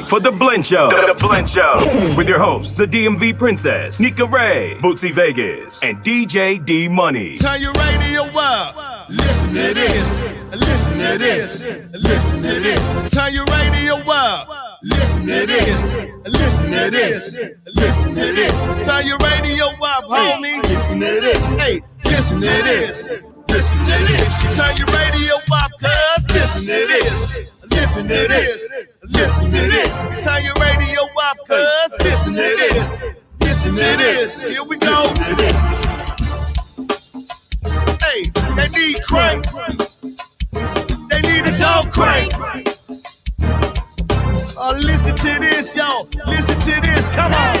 for The Blend Show. The Blend Show. With your hosts, the DMV Princess, Nika Ray, Bootsy Vegas, and DJ D Money. Turn your radio up. Listen to this. Listen to this. Listen to this. Turn your radio up. Listen to this. Listen to this. Listen to this. Turn your radio up, homie. Listen to this. Hey, listen to this. Listen to this. You turn your radio up, cuz. Listen to this. Listen to this. Listen to this. Turn your radio up, cuz. Listen to this. Listen to this. Here we go. Hey, they need crank. They need a dog crank. Listen to this, yo. Listen to this. Come on.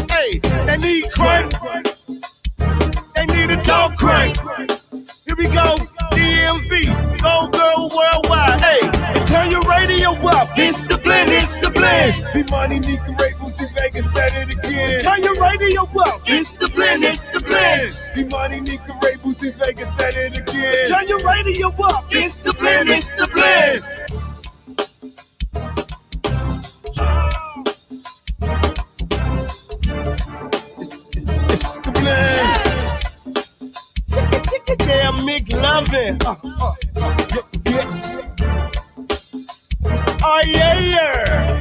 Hey, they need crank. They need a dog crank. Here we go. DMV, Go Girl Worldwide. Hey, turn your radio up. It's the blend, it's the blend. The money, Nika Ray, Bootsy Vegas, said it again. Turn your radio up. It's the blend, it's the blend. The money, Nika Ray, Bootsy Vegas, said it again. Turn your radio up. It's the blend, it's the blend. It's the blend. Chicka, damn, McLovin. Oh, yeah.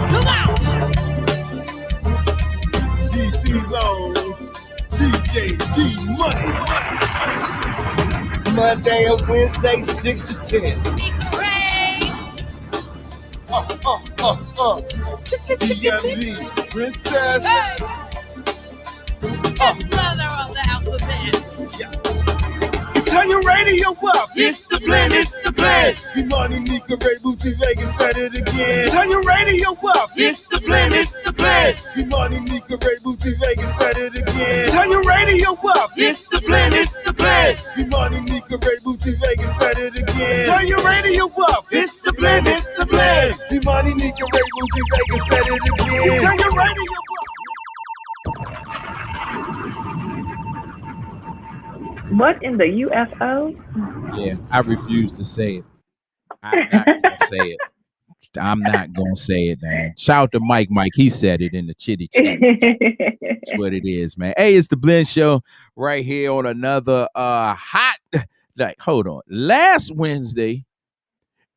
Come on. DC's on DJ D Money. Monday and Wednesday, 6 to 10. Chicka, Princess. Hey. Leather of the alphabet. Yeah. Turn your radio up. It's the blend, it's the blend. The money, Nika Ray, Bootsy Vegas, said it again. Turn your radio up. It's the blend, it's the blend. The money, Nika Ray, Bootsy Vegas, said it again. Turn your radio up. It's the blend, it's the blend. The money, Nika Ray, Bootsy Vegas, said it again. Turn your radio up. It's the blend, it's the blend. The money, Nika Ray, Bootsy Vegas, said it again. Turn your radio up. What in the UFO? Yeah, I refuse to say it. I'm not gonna say it. I'm not gonna say it, man. Shout out to Mike. He said it in the chitty chat. That's what it is, man. Hey, it's the Blend Show right here on another hot. Like, hold on. Last Wednesday,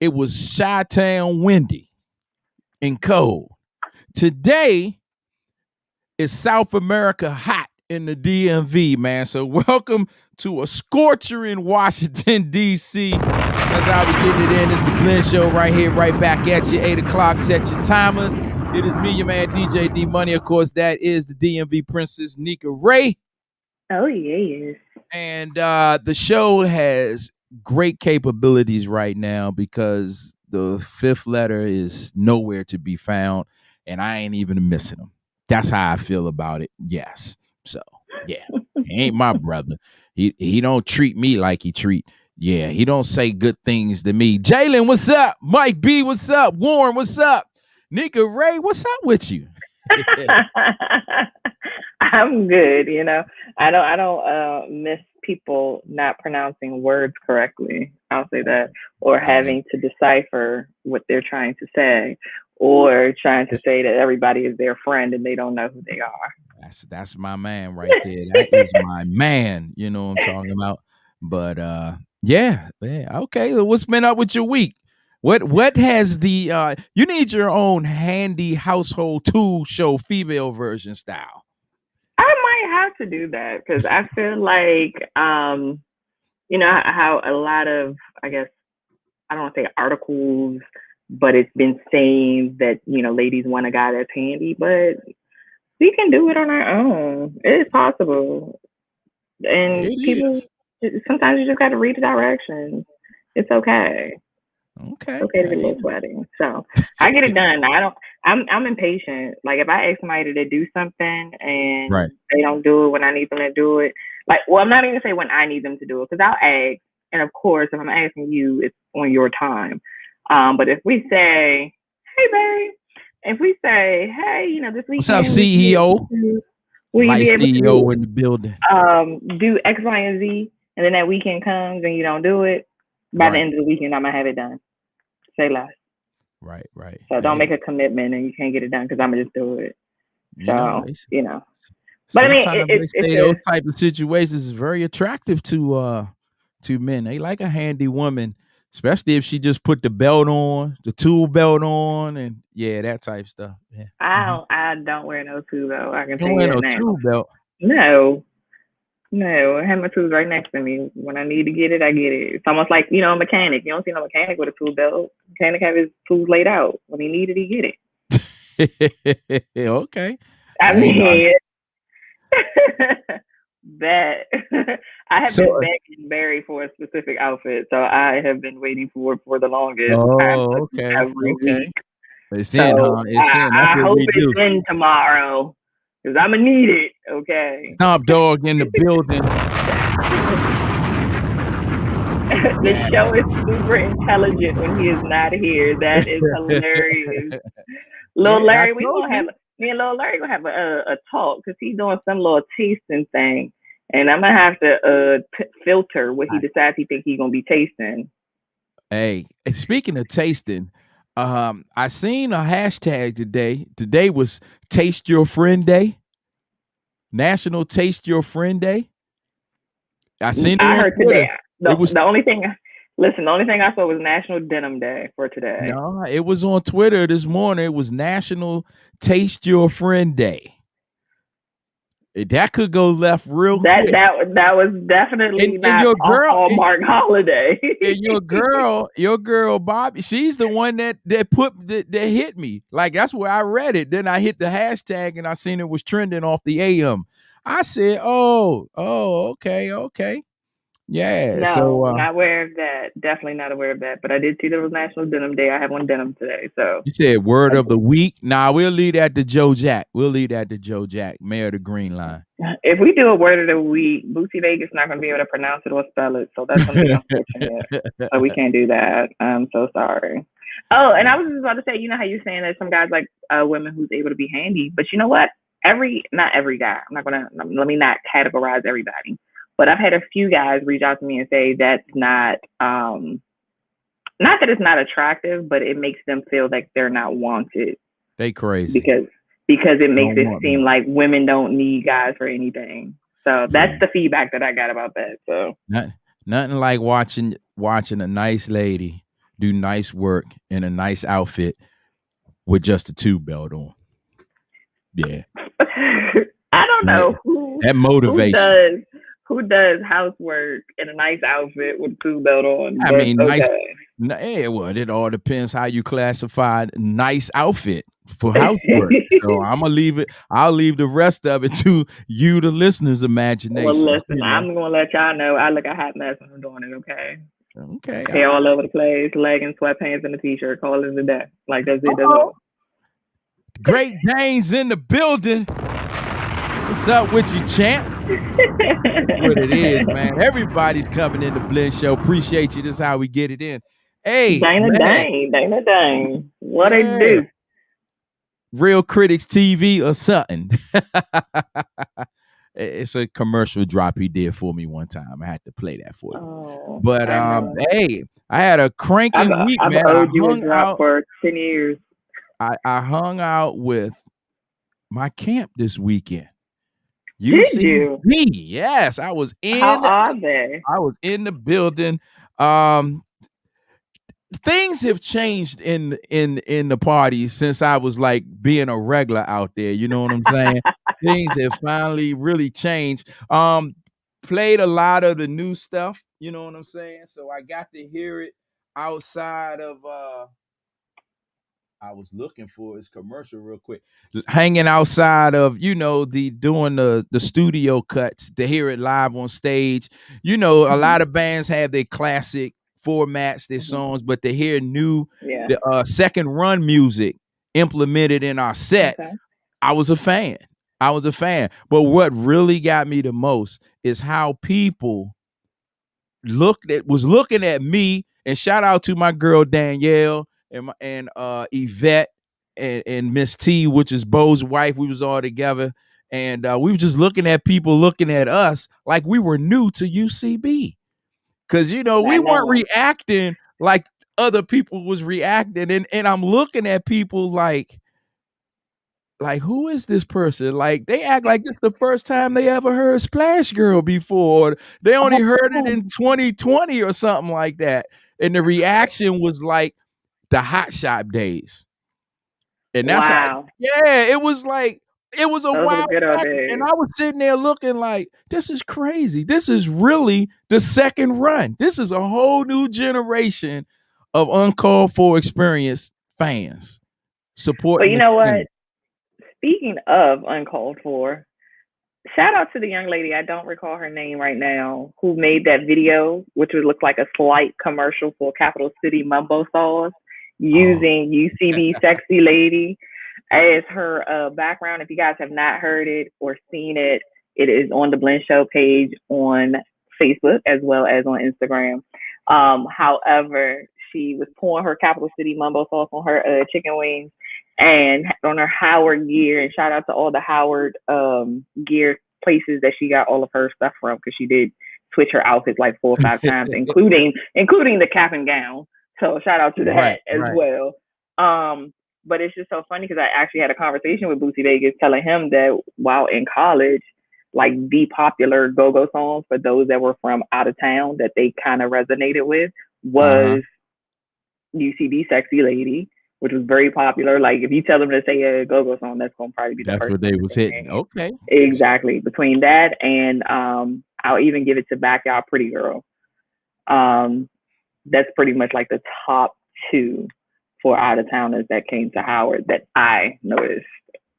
it was Chi-Town windy and cold. Today is South America hot in the DMV, man. So welcome to a scorcher in Washington, D.C. That's how we getting it in. It's the Blend Show right here, right back at you. 8 o'clock, set your timers. It is me, your man, DJ D Money. Of course, that is the DMV Princess, Nika Ray. Oh, yes. And the show has great capabilities right now because the fifth letter is nowhere to be found, and I ain't even missing them. That's how I feel about it. Yes. So, yeah, he ain't my brother. He don't treat me like he treat. Yeah, he don't say good things to me. Jalen, what's up? Mike B, what's up? Warren, what's up? Nika Ray, what's up with you? I'm good. You know, I don't miss people not pronouncing words correctly. I'll say that, or having to decipher what they're trying to say, or trying to say that everybody is their friend and they don't know who they are. That's my man right there. That is my man. You know what I'm talking about. But yeah. Okay. So what's been up with your week? What has the you need your own handy household tool show female version style. I might have to do that because I feel like you know how a lot of, I guess, I don't want to say articles, but it's been saying that, you know, ladies want a guy that's handy, but we can do it on our own. It is possible. And sometimes you just got to read the directions. It's okay. Okay. It's okay to be a little sweaty. So I get it done. I'm impatient. Like if I ask somebody to do something and they don't do it when I need them to do it, like, well, I'm not even gonna say when I need them to do it, because I'll ask. And of course, if I'm asking you, it's on your time. But if we say, hey, babe, if we say, hey, you know, this weekend. What's up, CEO? My CEO in the building. Do X, Y, and Z, and then that weekend comes and you don't do it. By the end of the weekend, I'm gonna have it done. say less. Right. So don't Hey, make a commitment and you can't get it done because I'm gonna just do it. you know, So it's, but I mean, sometimes they it's say a those type of situations is very attractive to men. They like a handy woman, especially if she just put the belt on, the tool belt on, and yeah, that type stuff. Yeah. Mhm. I don't wear no tools though. I can You tell don't you wear that no now. tool belt. No, I have my tools right next to me. When I need to get it, I get it. It's almost like, a mechanic. You don't see no mechanic with a tool belt. Mechanic have his tools laid out. When he need it, he get it. Okay. I I ain't know. mean, that I have So, been begging Barry for a specific outfit, so I have been waiting for the longest. I'm oh, looking okay, every okay. week. It's in, So huh? It's in. That's I what hope we it's do. in tomorrow because I'm gonna need it. Okay. Stomp Dog in the building. The show is super intelligent when he is not here. That is hilarious. Lil Yeah, I Larry, told you. me and Lil Larry gonna have a talk because he's doing some little tasting thing, and I'm gonna have to filter what he decides he thinks he's gonna be tasting. Hey, speaking of tasting, I seen a hashtag today. Today was Taste Your Friend Day, National Taste Your Friend Day. I seen it I on heard Twitter. today. It was The only thing. Listen, the only thing I saw was National Denim Day for today. no, it was on Twitter this morning. It was National Taste Your Friend Day. That could go left real quick. That was definitely And not your a girl, Hallmark holiday. and your girl Bobby, she's the one that hit me. Like that's where I read it. Then I hit the hashtag and I seen it was trending off the AM. I said, "Oh, okay, yeah." No, So not aware of that. Definitely not aware of that. But I did see there was National Denim Day. I have on denim today. So you said word of the week. Nah, we'll leave that to Joe Jack. Mayor of the Green Line. if we do a word of the week, Bootsy Vegas not going to be able to pronounce it or spell it. So that's going to be unfortunate. So we can't do that. I'm so sorry. Oh, and I was just about to say, you know how you're saying that some guys like women who's able to be handy, but you know what? Not every guy. Let me not categorize everybody. But I've had a few guys reach out to me and say that's not that it's not attractive, but it makes them feel like they're not wanted. They crazy. Because it makes it seem like women don't need guys for anything. So that's the feedback that I got about that. So nothing like watching a nice lady do nice work in a nice outfit with just a tube belt on. Yeah. I don't know that motivation. Who does housework in a nice outfit with a tube belt on? I mean, okay. Yeah, well, it all depends how you classify nice outfit for housework. So I'll leave the rest of it to you, the listeners' imagination. Well, listen, I'm gonna let y'all know I look a hot mess when I'm doing it. Okay. Hair all over the place, leggings, sweatpants, and a t-shirt. Call it a day. Like that's it. That's all. Great Danes in the building. What's up with you, champ? That's what it is, man. Everybody's coming in the Blend Show. Appreciate you. This is how we get it in. Hey, Dana Dane. What they do? Real Critics TV or something. It's a commercial drop he did for me one time. I had to play that for you. Oh, but hey, I had a cranking week, man. I've owed you a drop for 10 years. I hung out with my camp this weekend. Did you? Yes, I was in. How are they? I was in the building. Things have changed in the party since I was like being a regular out there. You know what I'm saying? Things have finally really changed. Played a lot of the new stuff. You know what I'm saying? So I got to hear it outside of. I was looking for his commercial real quick. Hanging outside of, doing the studio cuts to hear it live on stage. A lot of bands have their classic formats, their songs, but to hear new second run music implemented in our set, I was a fan. But what really got me the most is how people was looking at me, and shout out to my girl Danielle and Yvette and Miss T, which is Bo's wife. We was all together, and we were just looking at people looking at us like we were new to UCB, because we weren't reacting like other people was reacting, and I'm looking at people like who is this person? Like they act like this the first time they ever heard Splash Girl before. Or they only heard it in 2020 or something like that. And the reaction was like the Hot Shop days. And that's Wow. it was like it was a Those are the wild good old factor. days. And I was sitting there looking like this is crazy. This is really the second run. This is a whole new generation of uncalled for experience fans But supporting you the know what? king. Speaking of uncalled for, shout out to the young lady, I don't recall her name right now, who made that video, which would look like a slight commercial for Capital City Mumbo sauce, using UCB Sexy Lady as her background. If you guys have not heard it or seen it, it is on the Blend Show page on Facebook as well as on Instagram. However, she was pouring her Capital City Mumbo sauce on her chicken wings and on her Howard gear. And shout out to all the Howard gear places that she got all of her stuff from, because she did switch her outfits like 4 or 5 times, including the cap and gown. So shout out to that as well. But it's just so funny because I actually had a conversation with Bootsy Vegas telling him that while in college, like the popular go-go songs for those that were from out of town that they kind of resonated with was UCB Sexy Lady, which was very popular. Like if you tell them to say a go-go song, that's going to probably be the That's first what they was hitting. name. Okay. Exactly. Between that and I'll even give it to Backyard Pretty Girl. That's pretty much like the top 2 for out of towners that came to Howard that I noticed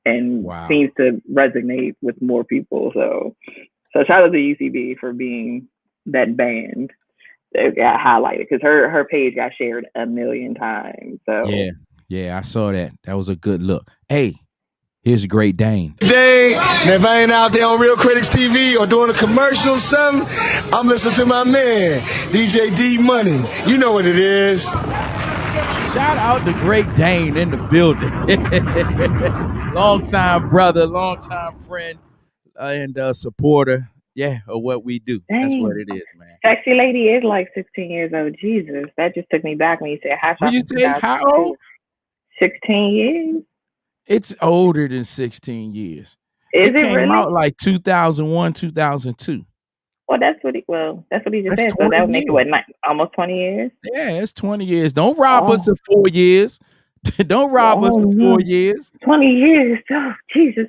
and seems to resonate with more people. So shout out to UCB for being that band that got highlighted, because her page got shared 1 million times. So yeah, I saw that. That was a good look. Hey, here's a Great Dane. Dane, and if I ain't out there on Real Critics TV or doing a commercial or something, I'm listening to my man, DJ D Money. You know what it is. Shout out to Great Dane in the building. Long time brother, long time friend, and supporter. Yeah, of what we do. Dang. That's what it is, man. Sexy Lady is like 16 years old. Jesus, that just took me back when you said Hot Shot. Did you say how old? 16 years. It's older than 16 years. It came really? out like 2001, 2002. Well, that's what he just said. So that would make it what, almost 20 years? Yeah, it's 20 years. Don't rob us of 4 years. Don't rob us of 4 years. 20 years. Oh, Jesus.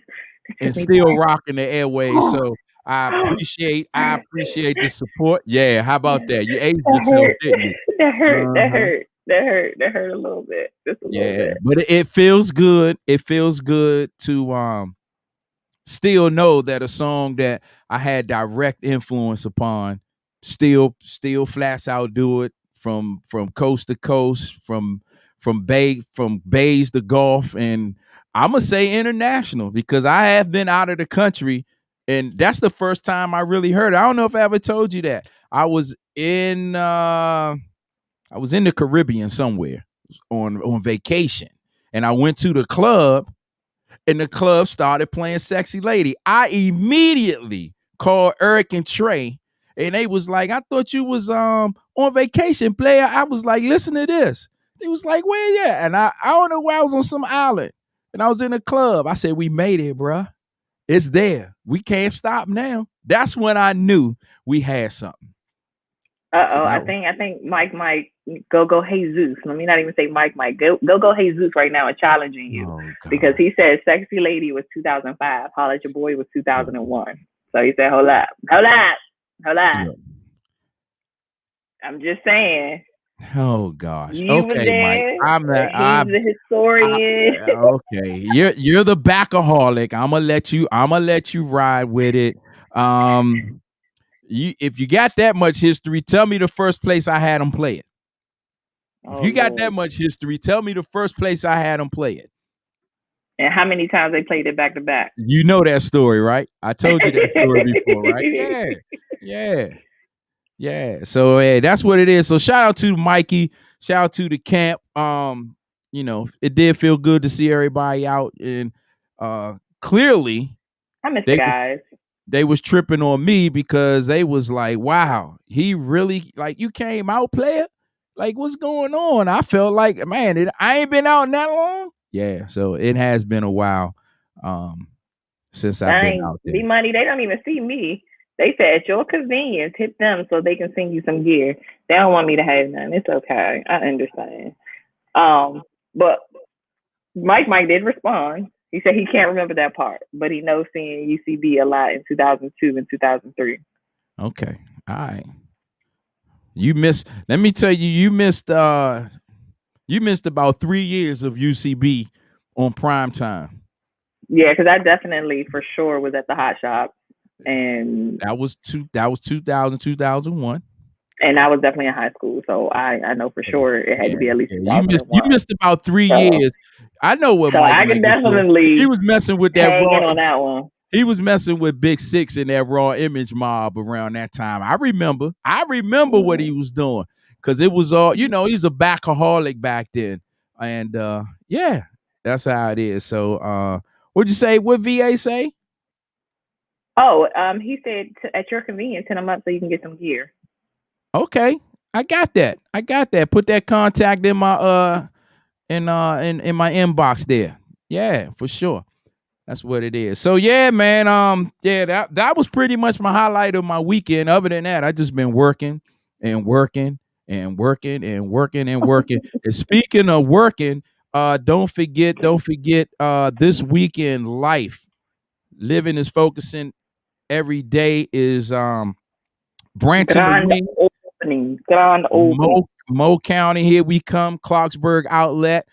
And still rocking the airways. So I appreciate the support. Yeah, how about that? You aged yourself, didn't you? That hurt. That hurt a little bit. Just a little bit. But it feels good. It feels good to still know that a song that I had direct influence upon still flats out do it from coast to coast, from bays to golf, and I'm gonna say international, because I have been out of the country, and that's the first time I really heard it. I don't know if I ever told you that. I was in the Caribbean somewhere on vacation, and I went to the club, and the club started playing Sexy Lady. I immediately called Eric and Trey, and they was like, I thought you was on vacation, player. I was like, listen to this. They was like, where you at? And I don't know where, I was on some island, and I was in the club. I said, we made it, bruh. It's there. We can't stop now. That's when I knew we had something. I think Mike go Jesus. Let me not even say Mike go Jesus right now and challenging you, because he said Sexy Lady was 2005, Holla at Your Boy was 2001. So he said, hold up. Yeah. I'm just saying. Oh gosh. You okay, Mike. I'm the historian. Okay. You're the backaholic. I'm gonna let you ride with it. If you got that much history, tell me the first place I had them play it. If you got that much history, tell me the first place I had them play it. And how many times they played it back to back? You know that story, right? I told you that story before, right? Yeah. So that's what it is. So shout out to Mikey. Shout out to the camp. It did feel good to see everybody out, and clearly I miss the guys. They was tripping on me because they was like, wow, he really, like, you came out, player? Like, what's going on? I felt like, man, I ain't been out in that long. Yeah, so it has been a while since I've been out there. D-Money, they don't even see me. They said, at your convenience, hit them so they can send you some gear. They don't want me to have none. It's okay. I understand. But Mike did respond. He said he can't remember that part, but he knows seeing UCB a lot in 2002 and 2003. Okay. All right. You missed, let me tell you, you missed about 3 years of UCB on prime time. Yeah, because I definitely for sure was at the Hot Shop. And that was 2000, 2001. And I was definitely in high school, so I know for sure it had to be at least. You missed about 3 years. I know what. So Mike I can definitely. He was messing with that raw on that one. He was messing with Big Six and that Raw Image mob around that time. I remember what he was doing because it was all, he's a backaholic back then, and yeah, that's how it is. So, what'd you say? What VA say? Oh, he said at your convenience, send them up so you can get some gear. Okay, I got that. Put that contact in my in my inbox there. Yeah, for sure. That's what it is. So yeah, man. Yeah, that was pretty much my highlight of my weekend. Other than that, I just been working and working and working and working and working. And speaking of working, don't forget this weekend life. Living is focusing every day is branching Grand opening. Mo County, here we come. Clarksburg Outlet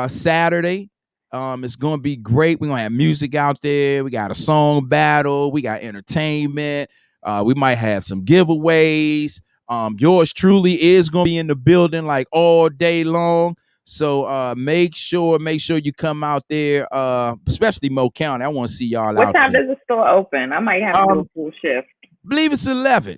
Saturday. It's gonna be great. We're gonna have music out there. We got a song battle. We got entertainment. We might have some giveaways. Yours truly is gonna be in the building like all day long. So make sure you come out there, especially Mo County. I want to see y'all out there. What time does the store open? I might have to do a full shift. I believe it's 11.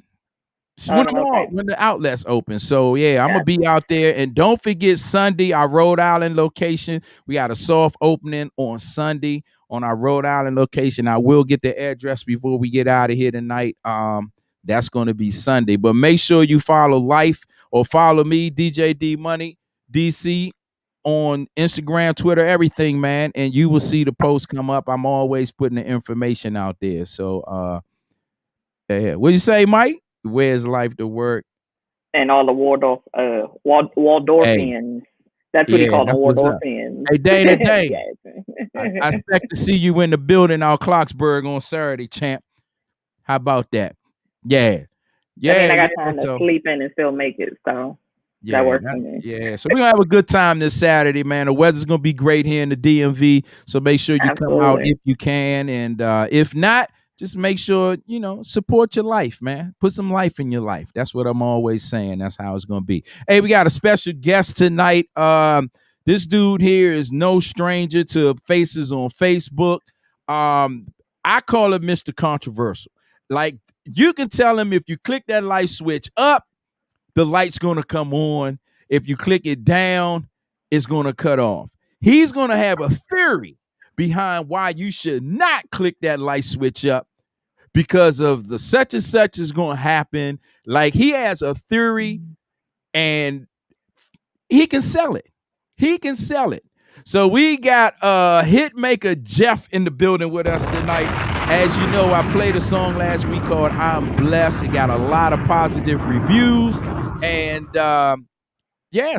When the outlet's open. So yeah, I'm gonna be out there. And don't forget Sunday, our Rhode Island location. We got a soft opening on Sunday on our Rhode Island location. I will get the address before we get out of here tonight. That's gonna be Sunday. But make sure you follow Life or follow me, DJ D Money DC, on Instagram, Twitter, everything, man. And you will see the post come up. I'm always putting the information out there. So yeah. What you say, Mike? Where's Life to work? And all the Waldorfians. That's what he called the Waldorfians. Hey, Dana. I expect to see you in the building out Clarksburg on Saturday, champ. How about that? Yeah. I mean, I got time to sleep in and still make it, so that works for me. Yeah, so we're going to have a good time this Saturday, man. The weather's going to be great here in the DMV, so make sure you come out if you can, and if not, just make sure, support your life, man. Put some life in your life. That's what I'm always saying. That's how it's going to be. Hey, we got a special guest tonight. This dude here is no stranger to faces on Facebook. I call him Mr. Controversial. Like, you can tell him if you click that light switch up, the light's going to come on. If you click it down, it's going to cut off. He's going to have a theory behind why you should not click that light switch up because of the such and such is going to happen. Like, he has a theory and he can sell it. So we got Hitmaka Jeff in the building with us tonight. As you know, I played a song last week called I'm Blessed. It got a lot of positive reviews. And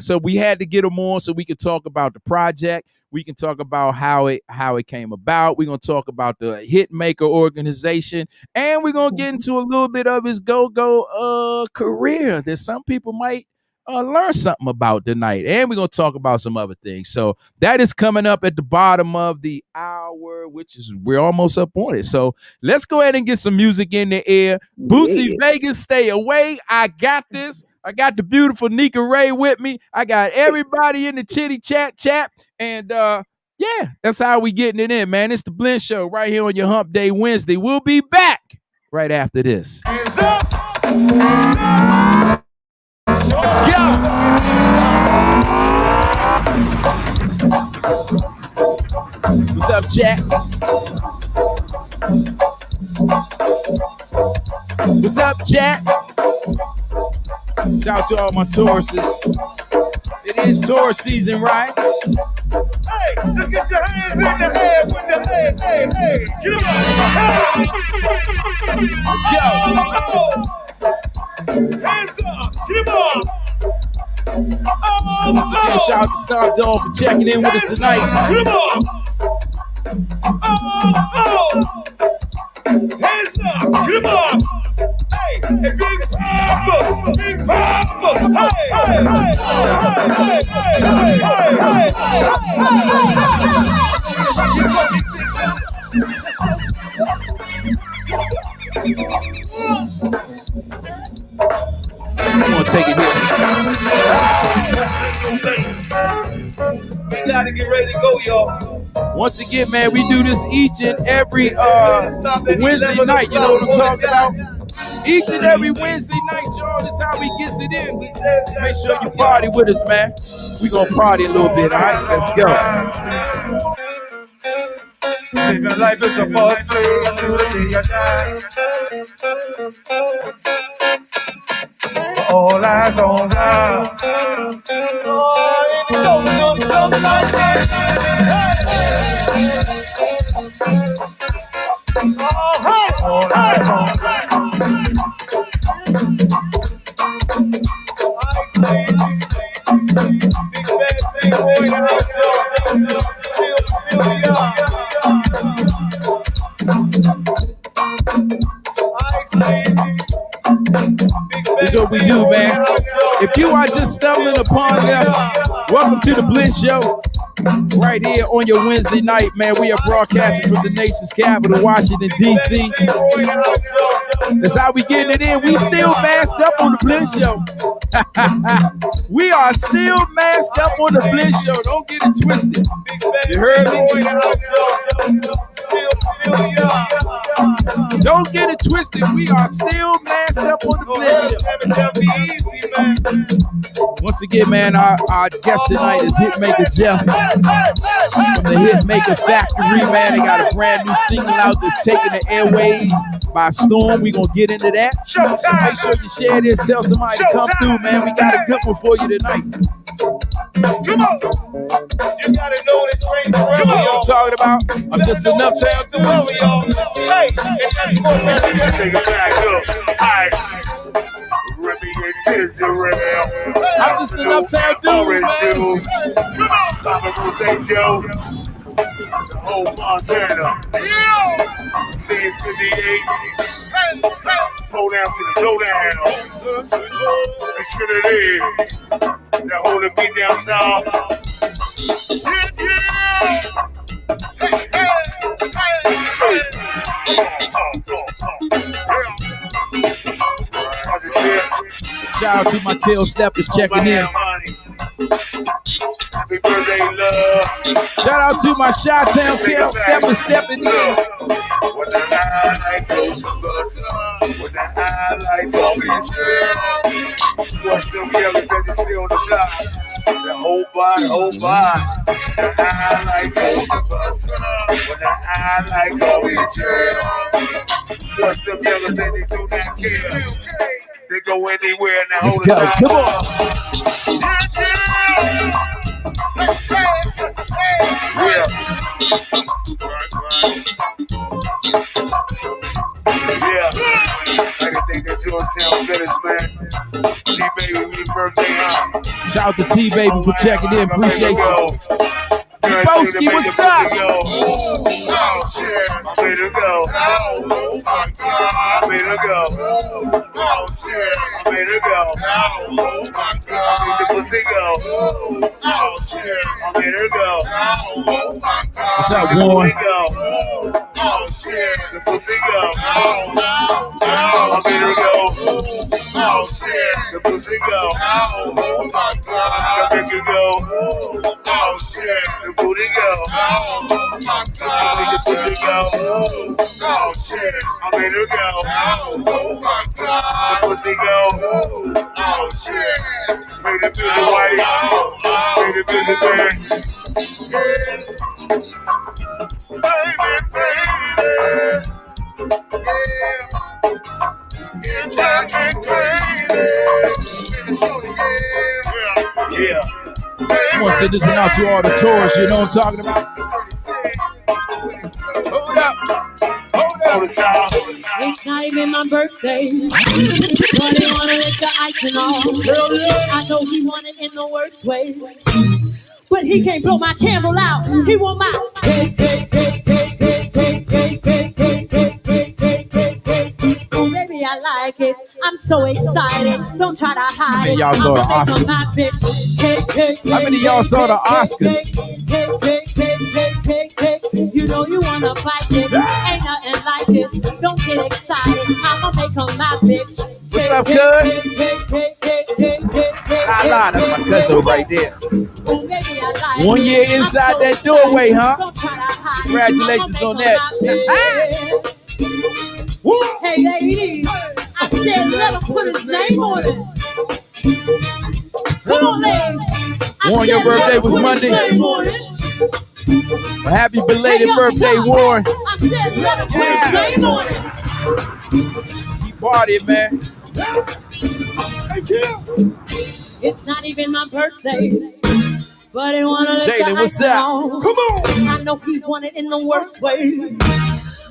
so we had to get him on so we could talk about the project. We can talk about how it came about. We're going to talk about the Hitmaka organization. And we're going to get into a little bit of his go-go career that some people might learn something about tonight. And we're going to talk about some other things. So that is coming up at the bottom of the hour, which is we're almost up on it. So let's go ahead and get some music in the air. Bootsy Vegas, stay away. I got this. I got the beautiful Nika Ray with me. I got everybody in the chitty chat. And that's how we getting it in, man. It's the Blend Show right here on your Hump Day Wednesday. We'll be back right after this. Hands up. Let's go. What's up, chat? What's up, chat? Shout out to all my Tauruses. It is Taurus season, right? Hey, let's get your hands in the air with the hey. Get 'em up. Let's go. Hands up. Get 'em up. Once again, shout out to Star Dog for checking in with us tonight. Get 'em up. Hands up. Get 'em up. Hey, Big Papa. Big Papa. I'm gonna take it here. We gotta get ready to go, y'all. Once again, man, we do this each and every Wednesday night. You know what I'm talking about? Each and every Wednesday night, y'all. This is how we gets it in. Make sure you party with us, man. We gonna party a little bit, all right? Let's go. Living life is a fast play until the day you die. All eyes on God. Oh, you know sometimes. All eyes on God. I say, big bad thing, boy, in the house, still familiar. This is what we do, man. If you are just stumbling upon us, welcome to the Blend Show. Right here on your Wednesday night, man. We are broadcasting from the nation's capital, Washington, D.C. That's how we getting it in. We still masked up on the Blend Show. We are still masked up on the Blend Show. Don't get it twisted. You heard me? Don't get it twisted. We are still masked up on the Blend Show. Once again, man, our guest tonight is Hitmaka Jeff from the Hitmaka Factory, man. They got a brand new single out that's taking the airways by storm. We gonna get into that. So make sure you share this. Tell somebody to come through, man. We got a good one for you tonight. Come on. You gotta know this train to run, Come on, y'all. I'm talking about. I'm just enough time to run, y'all. Hey, take it back up. Alright. I'm just enough time dude, man. Papa Rose Joe. The whole Montana. Scene 58. Pull down to the go down. Make sure that is. That holding me down south. Shout out to my Kill Steppers checking in. Happy birthday, love. Shout out to my Chi-Town Kill Steppers stepping in. With the highlights on the button. With the highlights on the trail. What's them yellows that you see on the block? The whole body. The highlights on the button. With the highlights on the trail. What's them yellows that they do not care? They go anywhere now. Let's go. Come on. Yeah. I can think that Georgetown Village, man. T-Baby, we birthday, huh? Shout out to T-Baby for checking in. Appreciate you. Boski, what's up? Oh, shit. I'm ready to go. Oh, my God. I'm ready to go. Oh, shit. I'm ready to go. Oh, my God. I need the pussy go. Oh, shit. I'm ready to go. Oh, my God. What's up, Warren? Oh, shit. The pussy go. I'm ready to go. Oh, shit. The pussy go. Oh, my God. The big go. Oh, shit. The booty go. Oh, my God. The pussy go. Oh, shit. I'm ready to go. Oh, my God. The pussy go. Oh, shit. Pay the bill, white. Pay the visit, man. Baby. Yeah. It's acting crazy. Yeah. I want to send this one out to all the tourists. You know what I'm talking about? Hold up. It's not even my birthday, but he wanted it the icing on. I know he wanted it in the worst way, but he can't blow my candle out. He want my cake, cake, cake, cake, cake, cake, cake, cake, cake, cake, cake, cake, cake. Oh, baby, I like it. I'm so excited. Don't try to hide it. Y'all saw the Oscars. My bitch. Cake, cake, How many of y'all saw the Oscars? Cake, cake, cake, cake, cake, cake. You know you wanna fight this. Ain't nothing like this. Don't get excited. I'ma make her my bitch. What's up, cuz? Nah, that's my cousin right there. 1 year inside that doorway, huh? Congratulations on that. Hey, ladies, I said let him put his name on it. Come on, ladies. Warren, your birthday was Monday. Well, happy belated birthday, Warren. I said let him put his name on it. Keep partying, man. It's not even my birthday, but he wanted it. Jalen, what's up? Come on. I know he wanted in the worst way,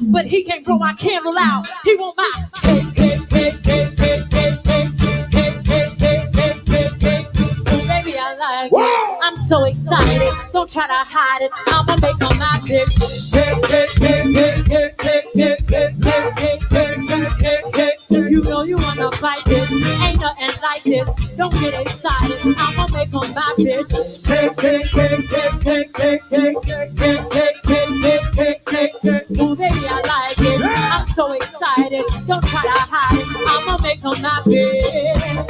but he can't blow my candle out. He want my cake, cake, cake, cake, cake, cake, cake, cake, cake, cake, cake, cake, cake. Oh, baby, I like it. I'm so excited. Don't try to hide it. I'ma make her my bitch. Cake, cake, cake, cake, cake, cake, cake, cake, cake, cake, cake, cake, cake. You know you wanna fight this. Ain't nothing like this. Don't get excited. I'ma make her my bitch. Cake, cake, cake, cake, cake, cake, cake, cake, cake, cake, cake, cake, cake, cake. Oh, baby, I like it. I'm so excited. Don't try to hide it. I'ma make her my bitch.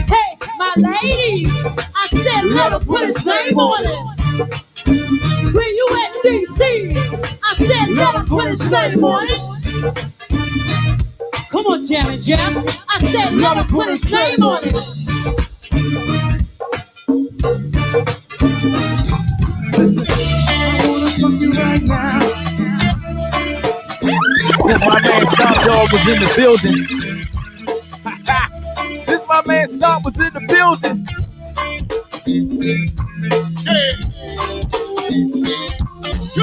Hey, my ladies, I said let him put his name on it. Where you at, DC? I said let him put his name on it. Come on, Jammy Jam. I said let him put his name on it. Listen, I wanna fuck you right now. Since my man Stomp Dog was in the building. Since my man Stomp was in the building.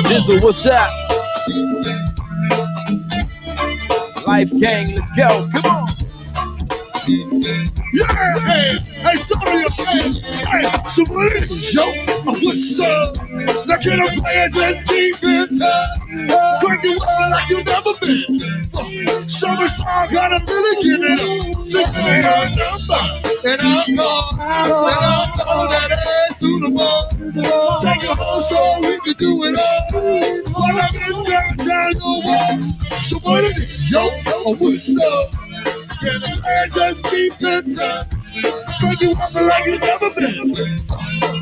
Jizzle, what's up? Life Gang, let's go. Come on. Yeah, hey, sorry, hey, somebody, yo, what's up? Now can I play as a keep it time? Crank it well like you never been. Summer song, gotta really get it up. So give me your number, and I'll know that it's suitable. Take it home so we can do it all. While I'm inside, time no more. Somebody, yo, what's up? Can I play just keep it time? Crank it well like you never been.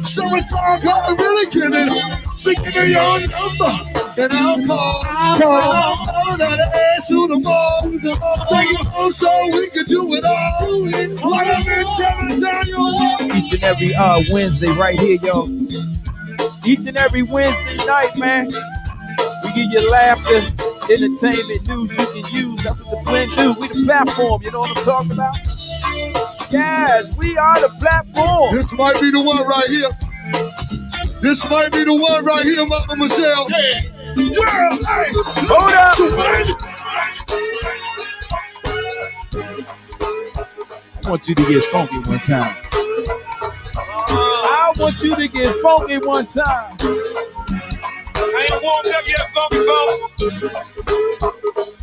Summer song, gotta really get it up. So give me your number, and I'll call. Know that it's suitable. Take it home so we can do it all. While I'm in time, your wall. Each and every Wednesday right here, yo. Each and every Wednesday night, man. We give you laughter, entertainment, news you can use. That's what the Blend do. We the platform, you know what I'm talking about? Yes, we are the platform. This might be the one right here. This might be the one right here, Mama Michelle. Yeah, hey. Hold up. I want you to get funky one time. I want you to get funky one time. I ain't warmed up yet, funky folks.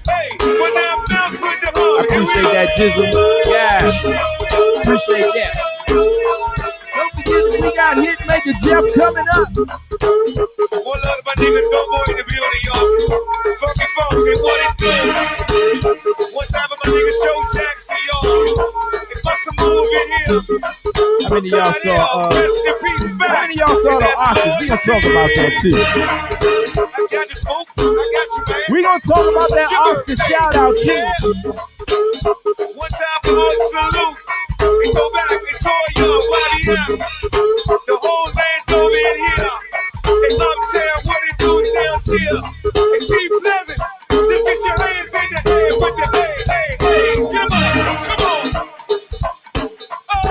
Hey, when I bounce with the hood. I appreciate that, Jizzle. Yes. Appreciate that. Don't forget, we got Hitmaka Jeff coming up. One lot of my niggas don't go in the building, y'all. Funky funk, and what it do? One time of my nigga Joe Jackson, y'all. It must have moved in here. How many of y'all saw how many of y'all saw the Oscars? We gonna talk about that too. I got you, smoke. I got you, man. We gonna talk about that Oscar shout out too. One time for all salute. We go back and tore your body out. The whole land over in here. They love town, what it do down here. And Steve Pleasant, just get your hands in the air with the hey. Get 'em up, come on. Oh,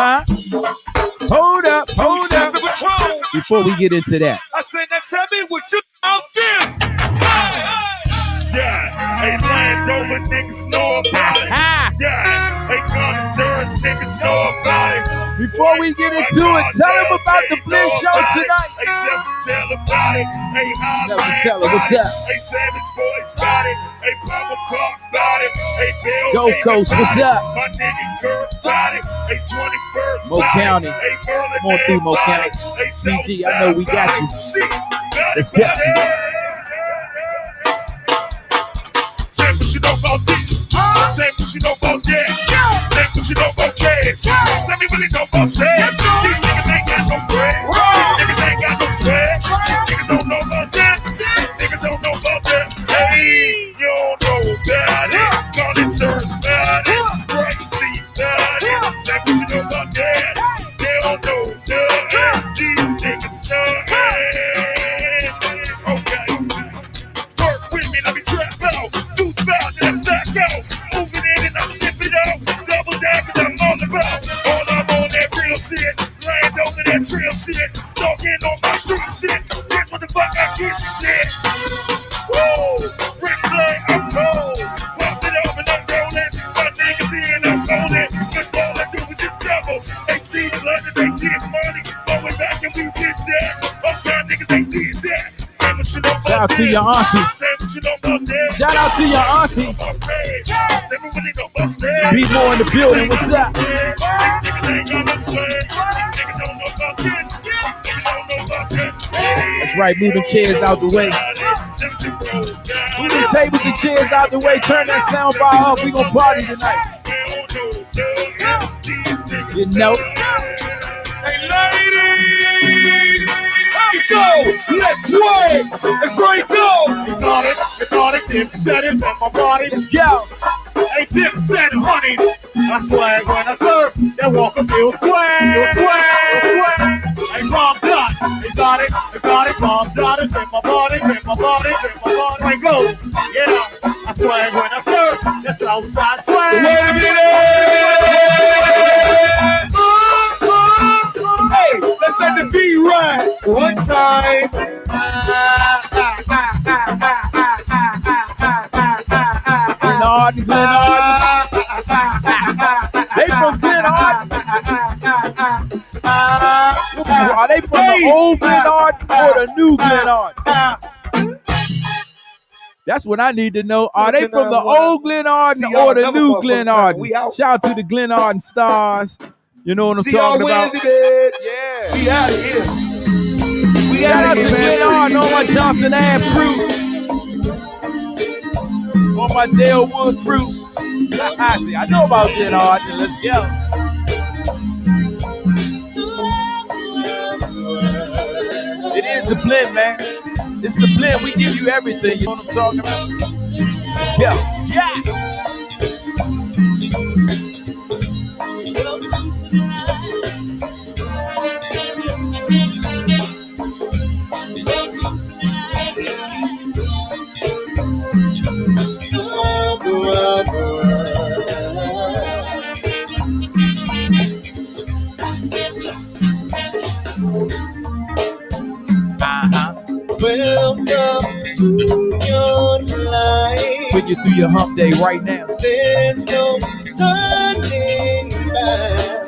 Huh? Hold up. Before we get into that. I said, now tell me what you out this. Yeah, hey, Landover niggas know about it. Yeah, hey, Contours niggas know about it. Before we get into it, tell them about the Blend Show tonight. Hey, tell about it. Hey, Tell them, what's up? Hey, Savage Boys got it. Hey, Papa Park got it. Hey, Bill Go Coast, what's up? My nigga Girl got it. Hey, 21st Mo County. Hey, Berlin, Come on through, Mo County. Hey, CG, I know we got you. Let's go. Tell what you know about this. Tell what you know about that. Tell what you know about cash. Tell me what you know about stats. These niggas ain't got no bread. These niggas ain't got no swag. Niggas don't know about this. Niggas don't know about that. Hey, you don't know about it. Contours about it. Pricey about it. Tell what you know about that. They don't know that. These niggas stuck. Okay. Work with me, let me trap out. 2,000, I stack out. Moving in and I ship it out. Double down, cause I'm on the bout. All I'm on that real shit. Land over that trail shit. Talking on my street shit. Here's what the fuck I get shit. Woo! Rick Flag, I'm cold. Pump it up and I'm rolling. My niggas here and I'm rolling. Cause all I do is just double. They see the blood and they get money. Going back and we did that. Uptown niggas, they did that. Shout out to your auntie. Shout out to your auntie. Be more in the building. What's up? That's right. Move them chairs out the way. Move the tables and chairs out the way. Turn that sound bar up. We gonna party tonight. You know. Hey, ladies. Go, let's sway. It's ready to go. Exotic, dipset is on my body. Let's go. Hey, dipset honeys. I swag when I serve. They walk a feel swag. Hey, bomb dot. Exotic, bomb dot is in my body. Way goes. Yeah, I swag when I serve. That's outside swag. Wait a minute. Hey, let's let the beat ride one time. Glen Arden. They from Glen Arden. Are they from the old Glen Arden or the new Glen Arden? That's what I need to know. Are they from the old Glen Arden or the new Glen Arden? Shout out to the Glen Arden stars. You know what I'm talking about? Yeah. We out of here. Shout out to Glen Arden on my Johnson Ave crew. On my Dale Wood crew. I know about Glen Arden. Let's go. It is the blend, man. It's the blend. We give you everything. You know what I'm talking about? Let's go. Yeah. Welcome to your life. Put you through your hump day right now. There's no turning back.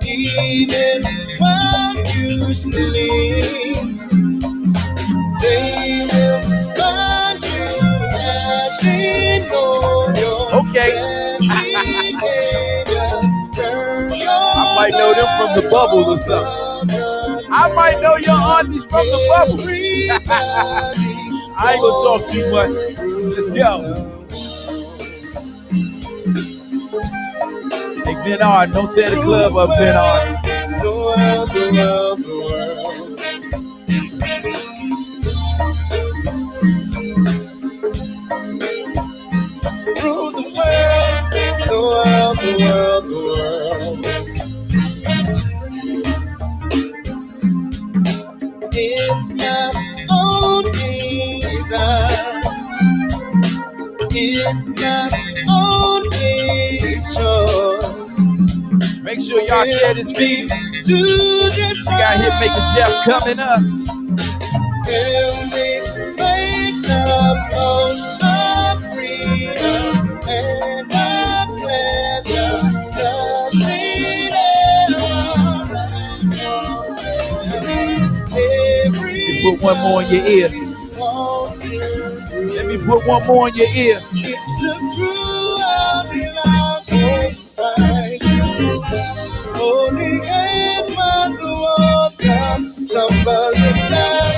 Even while you sleep, they will find you having on your Okay. I might know them from the bubble or something. I might know your aunties from the bubble. I ain't gonna talk too much. Let's go. Hey, Glen Arden, don't tear the club up, Glen Arden. The world. Rule the world. It's my own desire. It's my own picture. Make sure y'all share this feed. We got Hitmaker Jeff coming up. And we make the most of freedom and our pleasure. The freedom. Put one more in your ear. Let me put one more in your ear. It's a cruel and holding hands when the walls come tumbling down.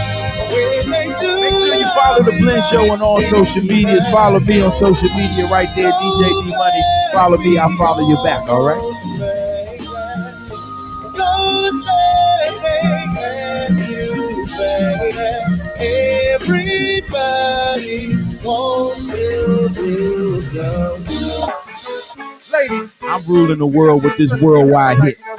Make sure you follow the Blend Show on all social medias. Follow me on social media right there, DJ D Money. Follow me, I'll follow you back, all right? Everybody wants to do the ladies. I'm ruling the world with this worldwide hit. I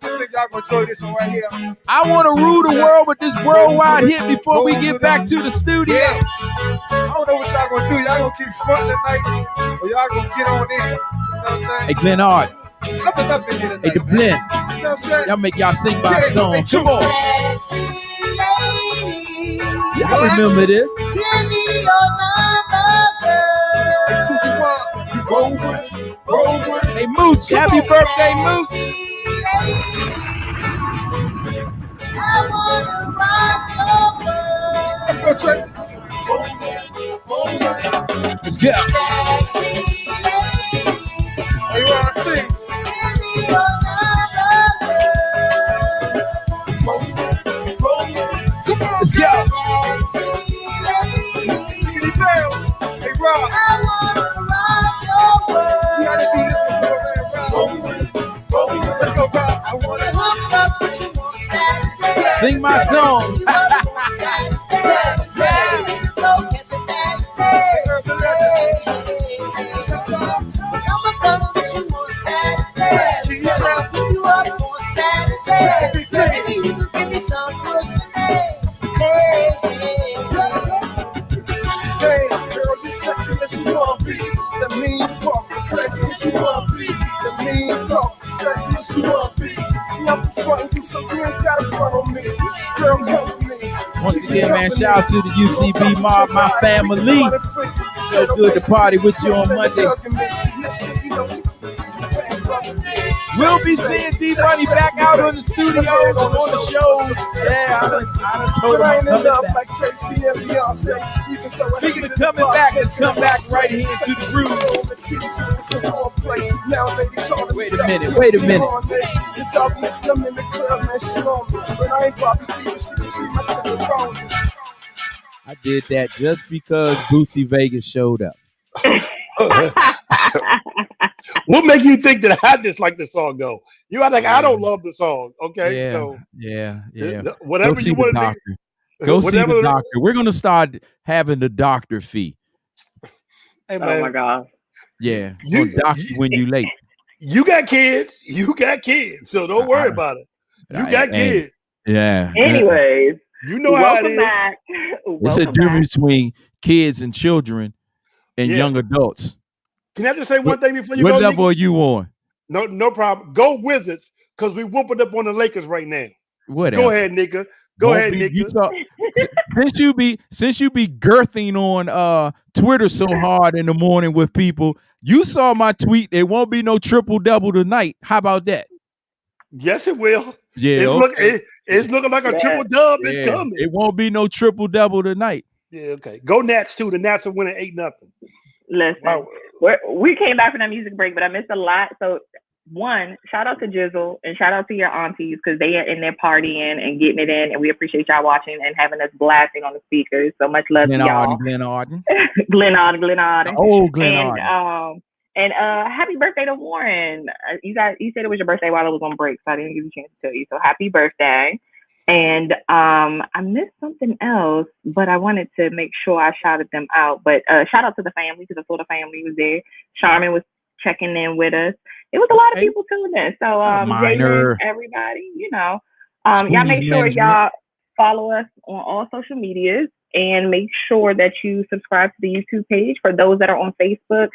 think y'all gonna enjoy this one right here. I want to rule the world with this worldwide hit before we get back to the studio. I don't know what y'all gonna do. Y'all gonna keep fronting tonight, or y'all gonna get on in. You know what I'm saying? Hey, Glenn Art. Nothing up in here tonight. Hey, the Blend. You know what I'm saying? Y'all make y'all sing my Yeah, song. hey, Come on. Y'all remember this? Give me your number, girl. Hey, Susie Wong, you roll with it, roll with it. Hey, Mooch. Happy birthday, Mooch. I wanna rock your world. Let's go, Trey. Let's go. Hey, Ron, sing. Give me your number, girl. Let's go. Chickity Bell. Hey, Rob. I wanna rock your world. We gotta do this one, man. Rob. Let's go, Rob. I wanna Hook up with you on Saturday. Sing my song. Hey, girl, you sexy as you wanna be. The mean walk, sexy as you wanna be. The mean talk, sexy as you wanna be. See, I'm frontin' you, so you ain't gotta front on me. Girl, help me. Once again, man, shout out to the UCB mob, my family. So good to party with you on Monday. We'll be seeing D Money back out on the studios and on the shows. Yeah, I done told him I'm coming back. Speaking of coming back, let's come back right here to the groove. Wait a minute, wait a minute. It's obvious I'm in the club, man, she on me. But I ain't Bobby P, she can be my tender bones. I did that just because Boosie Vegas showed up. What make you think that I dislike the song though? You are like, I don't love the song. Okay, Yeah, so yeah. whatever Go see you the want to doctor. Go see the doctor. We're gonna start having the doctor fee. Hey man, Oh my God. Yeah, on doctor when you late. you got kids. You got kids, so don't worry about it. You got Hey, kids. Yeah. Anyways, You know how it welcome is. back. It's a Welcome difference between kids and children and Yeah. young adults. Can I just say one thing before you What go? level Nick? are you on? No problem. Go Wizards, because we whooping up on the Lakers right now. Whatever. Go ahead, nigga. Go Won't ahead, be- nigga. you saw- since you be girthing on Twitter so hard in the morning with people, you saw my tweet. There won't be no triple double tonight. How about that? Yes, it will. Yeah, It's looking like a Yeah. triple dub is yeah. coming. It won't be no triple double tonight. Yeah, okay. Go Nats too. The Nats are winning 8-0. Listen, Wow. we came back from that music break, but I missed a lot. So, one, shout out to Jizzle and shout out to your aunties because they are in there partying and getting it in, and we appreciate y'all watching and having us blasting on the speakers. So much love to y'all. Glenn Arden. Glenn Arden. Oh, Glenn Arden. And happy birthday to Warren. You said it was your birthday while I was on break, so I didn't give you a chance to tell you. So happy birthday. And I missed something else, but I wanted to make sure I shouted them out. But shout out to the family because I saw the family was there. Charmin was checking in with us. It was a lot of people tuning in. So Minor. Jalen, everybody, y'all make sure y'all follow us on all social medias and make sure that you subscribe to the YouTube page. For those that are on Facebook,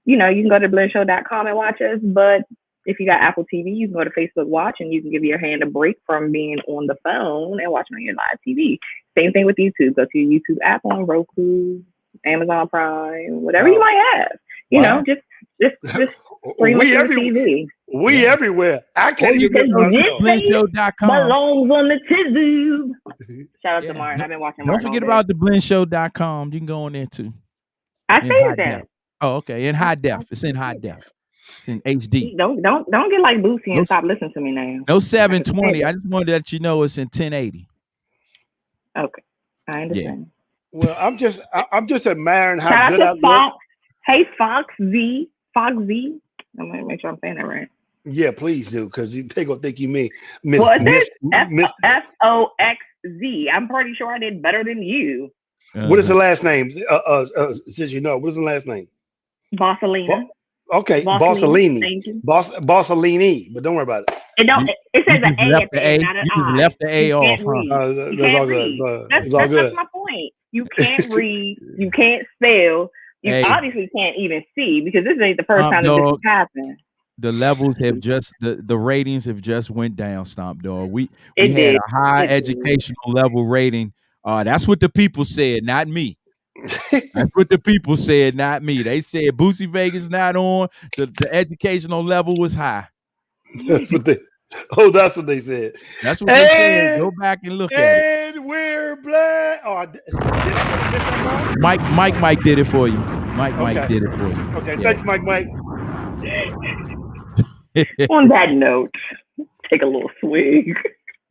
you can go to DaBlendShow.com and watch us. But if you got Apple TV, you can go to Facebook Watch and you can give your hand a break from being on the phone and watching on your live TV. Same thing with YouTube. Go to your YouTube app on Roku, Amazon Prime, whatever you might have. You know, just stream it on TV. We everywhere. I can't you even can get DaBlendShow.com. belongs on the Tizoob. Shout out to Martin. I've been watching Don't Martin forget about DaBlendShow.com. You can go on there too. I say that. Oh, okay. In high def. It's in high def. It's in HD. Don't get like Boosie and stop listening to me now. No 720. I just wanted to let you know it's in 1080. Okay, I understand. Yeah. Well, I'm just admiring how Shout good out I to look. Fox. Hey, Fox Z. I'm gonna make sure I'm saying that right. Yeah, please do, because they gonna think you mean Well, it says FOXZ. I'm pretty sure I did better than you. What is the last name? Since you know, what is the last name? Bossalina. Okay, Bossalini. Bossalini, but don't worry about it. It says an A at the end, not an You I. just left the A off. That's all good. It's all good. That's my point. You can't read. You can't spell. You obviously can't even see, because this ain't the first time that this has happened. The levels have just the ratings have just went down, Stomp Dog. We had a high educational level rating. That's what the people said, not me. That's what the people said, not me. They said Boosie Vegas not on. The educational level was high. That's what they said. That's what they said. Go back and look at it. And we're black. Oh, did I get Mike did it for you. Mike did it for you. Okay, thanks, Mike. On that note, take a little swig.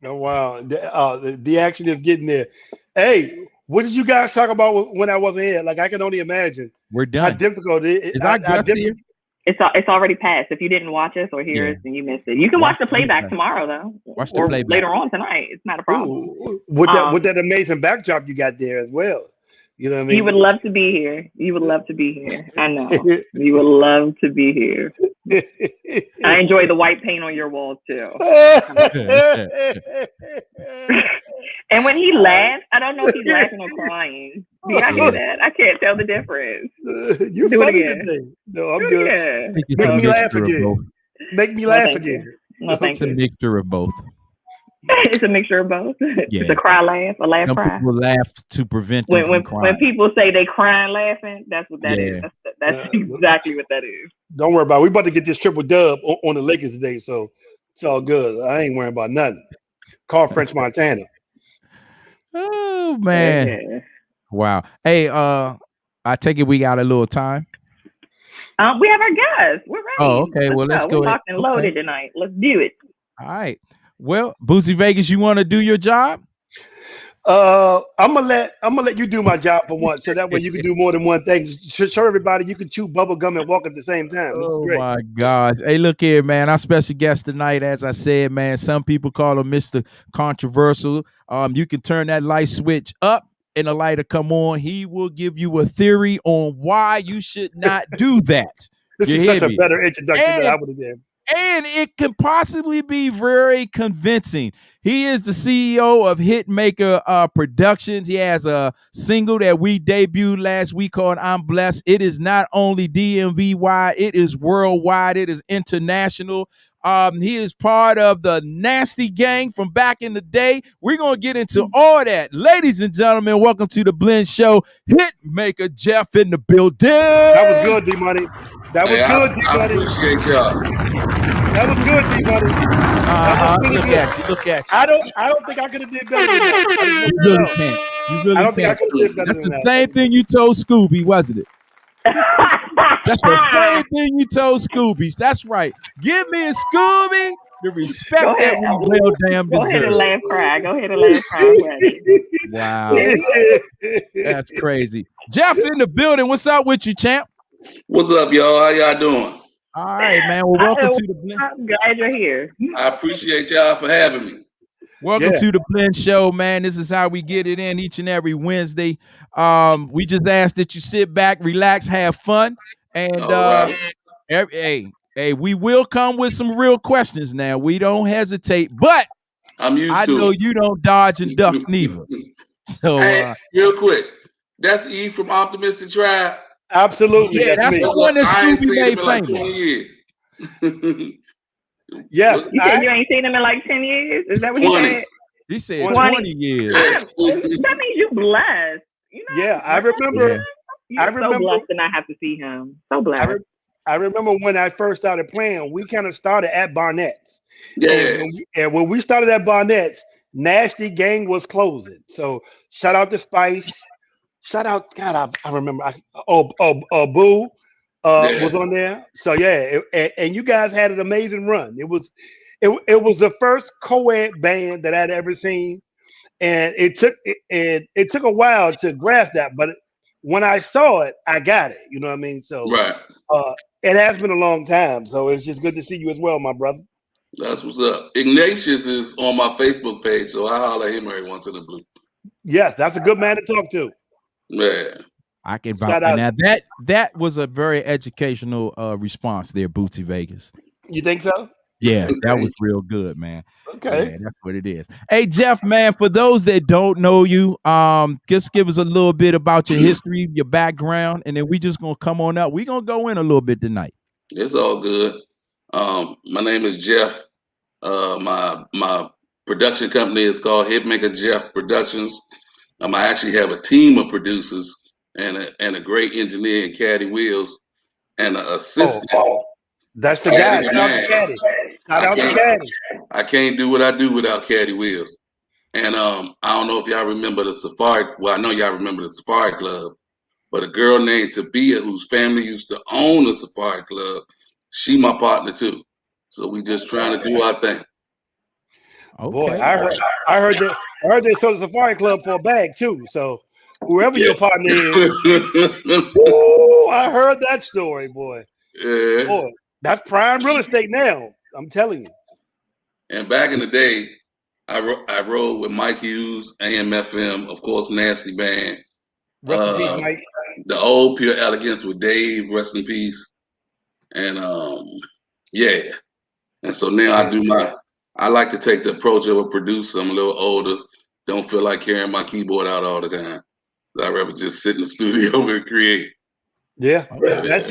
Oh wow, the action is getting there. Hey, what did you guys talk about when I wasn't here? Like, I can only imagine. We're done. How difficult it is. It's already passed. If you didn't watch us or hear us, then you missed it. You can watch the playback tomorrow, though. Watch the playback later on tonight. It's not a problem. Ooh, with that amazing backdrop you got there as well. You know what I mean? You would love to be here. You would love to be here. I know. You would love to be here. I enjoy the white paint on your walls too. And when he laughs, I don't know if he's laughing or crying. Do y'all hear that? I can't tell the difference. You're Do funny it again. today. No, I'm good. Again. Make me laugh again. Make me laugh again. No, thank It's a mixture of both. It's a mixture of both. Yeah. It's a cry laugh, a laugh Some cry. people laugh to prevent them from crying. When people say they crying laughing, that's what that is. That's exactly what that is. Don't worry about it. We about to get this triple dub on the Lakers today, so it's all good. I ain't worrying about nothing. Call French Montana. Oh man. Yeah. Wow. Hey, I take it we got a little time. We have our guys. We're ready. Oh, okay. Well, let's go. We're locked and loaded tonight. Let's do it. All right. Well, Boosie Vegas, you want to do your job? I'm gonna let you do my job for once, so that way you can do more than one thing. Show everybody you can chew bubble gum and walk at the same time. Oh my gosh! Hey, look here, man. Our special guest tonight, as I said, man. Some people call him Mr. Controversial. You can turn that light switch up and the light will come on. He will give you a theory on why you should not do that. This is such a better introduction than I would have done. And it can possibly be very convincing. He is the CEO of Hitmaka Productions. He has a single that we debuted last week called I'm Blessed. It is not only DMV wide, it is worldwide, it is international. He is part of the Nasty Gang from back in the day. We're going to get into all that. Ladies and gentlemen, welcome to the Blend Show. Hitmaka Jeff in the building. That was good, D-Money. That was good, D-Money. I appreciate y'all. That was good, D-Money. Look at you. I don't think I could have did better than that. You really can't. You really I don't think I can't. could have did better That's than the that. same thing you told Scooby, wasn't it? That's the same thing you told Scooby. That's right. Give me a Scooby the respect that we well damn Go ahead deserve. and laugh cry. Go ahead and laugh cry. Wow. That's crazy. Jeff in the building. What's up with you, champ? What's up, y'all? How y'all doing? All right, man. Well, welcome to the Blend. I'm glad you're here. I appreciate y'all for having me. Welcome to the Blend Show, man. This is how we get it in each and every Wednesday. We just ask that you sit back, relax, have fun, and hey, we will come with some real questions now. We don't hesitate, but I know you don't dodge and duck neither. So, hey, real quick, that's E from Optimistic Tribe. Absolutely. Yeah, that's the one that I ain't Scooby seen made him in like famous. 20 years. Yes, You said you ain't seen him in like 10 years? Is that what 20. he said? He said 20 20 years. That means you blessed. You know, Yeah, I remember. Yeah. You're so blessed to not have to see him. So blessed. I remember when I first started playing, we kind of started at Barnett's. Yeah. And when we started at Barnett's, Nasty Gang was closing. So shout out to Spice. Shout out, God, I remember. Boo was on there. So yeah, and you guys had an amazing run. It was the first co-ed band that I'd ever seen, and it took a while to grasp that, but when I saw it, I got it. You know what I mean? So Right. it has been a long time, so it's just good to see you as well, my brother. That's what's up. Ignatius is on my Facebook page, so I holler at him every once in a blue. Yes, that's a good man to talk to. Yeah. I can vouch. Now that was a very educational response there, Bootsy Vegas. You think so? Yeah, that was real good, man. Okay. Yeah, that's what it is. Hey, Jeff, man, for those that don't know you, just give us a little bit about your history, your background, and then we just gonna come on up. We're gonna go in a little bit tonight. It's all good. My name is Jeff. My production company is called Hitmaka Jeff Productions. I actually have a team of producers and a great engineer in Caddy Wheels and an assistant. That's the guy. Shout out to Caddy. Shout out to Caddy. I can't do what I do without Caddy Wheels. And I don't know if y'all remember the Safari. Well, I know y'all remember the Safari Club, but a girl named Tabia, whose family used to own the Safari Club, she my partner too. So we just trying to do our thing. Okay. Boy, I heard they sold the Safari Club for a bag too. So whoever your partner is, ooh, I heard that story, boy. Yeah. Boy, that's prime real estate now. I'm telling you. And back in the day, I rode with Mike Hughes, AM/FM, of course, Nasty Band. Rest in peace, Mike. The old Pure Elegance with Dave, rest in peace. And yeah. And so now I like to take the approach of a producer. I'm a little older, don't feel like carrying my keyboard out all the time. I'd rather just sit in the studio and create. Yeah, that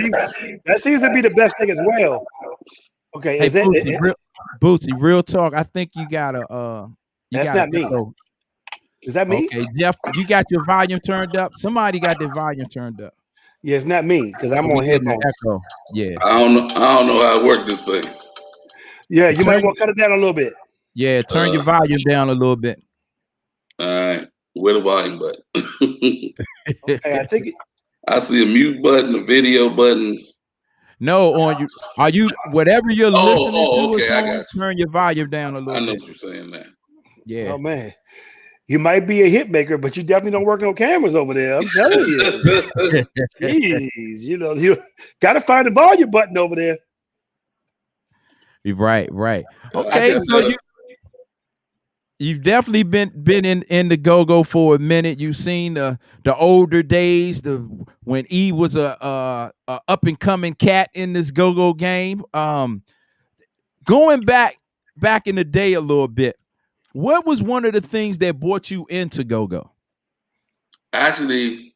seems to be the best thing as well. Okay, hey, Bootsy, real talk. I think you gotta that's not me. Is that me? Okay, Jeff, you got your volume turned up. Somebody got their volume turned up. Yeah, it's not me because I'm on headphones. Echo. Yeah. I don't know how to work this thing. Yeah, you might want to cut it down a little bit. Yeah, turn your volume down a little bit. All right, where the volume button? Okay, I think I see a mute button, a video button. No, on you. Are you whatever you're listening to? Okay, I got you. Turn your volume down a little bit. I know what you're saying now. Yeah. Oh man, you might be a hit maker, but you definitely don't work no cameras over there. I'm telling you. Jeez, you gotta find the volume button over there. Right. Okay, so you've definitely been in the go-go for a minute. You've seen the older days, when E was a up and coming cat in this go-go game. Going back in the day a little bit, what was one of the things that brought you into go-go? Actually,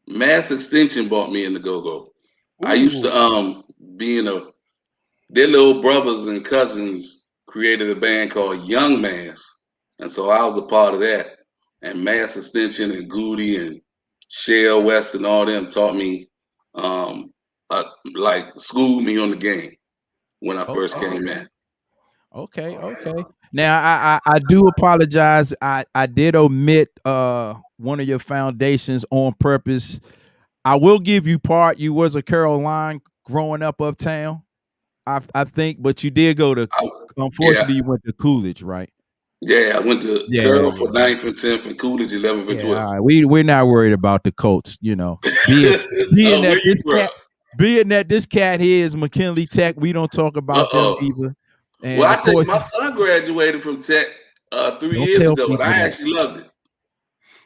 Mass Extension brought me into go-go. I used to be in their little brothers and cousins created a band called Young Mass. And so I was a part of that. And Mass Extension and Goody and Shell West and all them taught me, schooled me on the game when I first came in. Okay. Now I do apologize. I did omit one of your foundations on purpose. I will give you part. You was a Caroline growing up uptown, I think, but you did go to. Unfortunately, you went to Coolidge, right? Yeah, I went to Carroll for 9th and 10th and Coolidge 11th and 12th. All right. We're not worried about the Colts, being that this cat here is McKinley Tech. We don't talk about them either. And well, I tell you, my son graduated from Tech 3 years ago, and I actually loved it.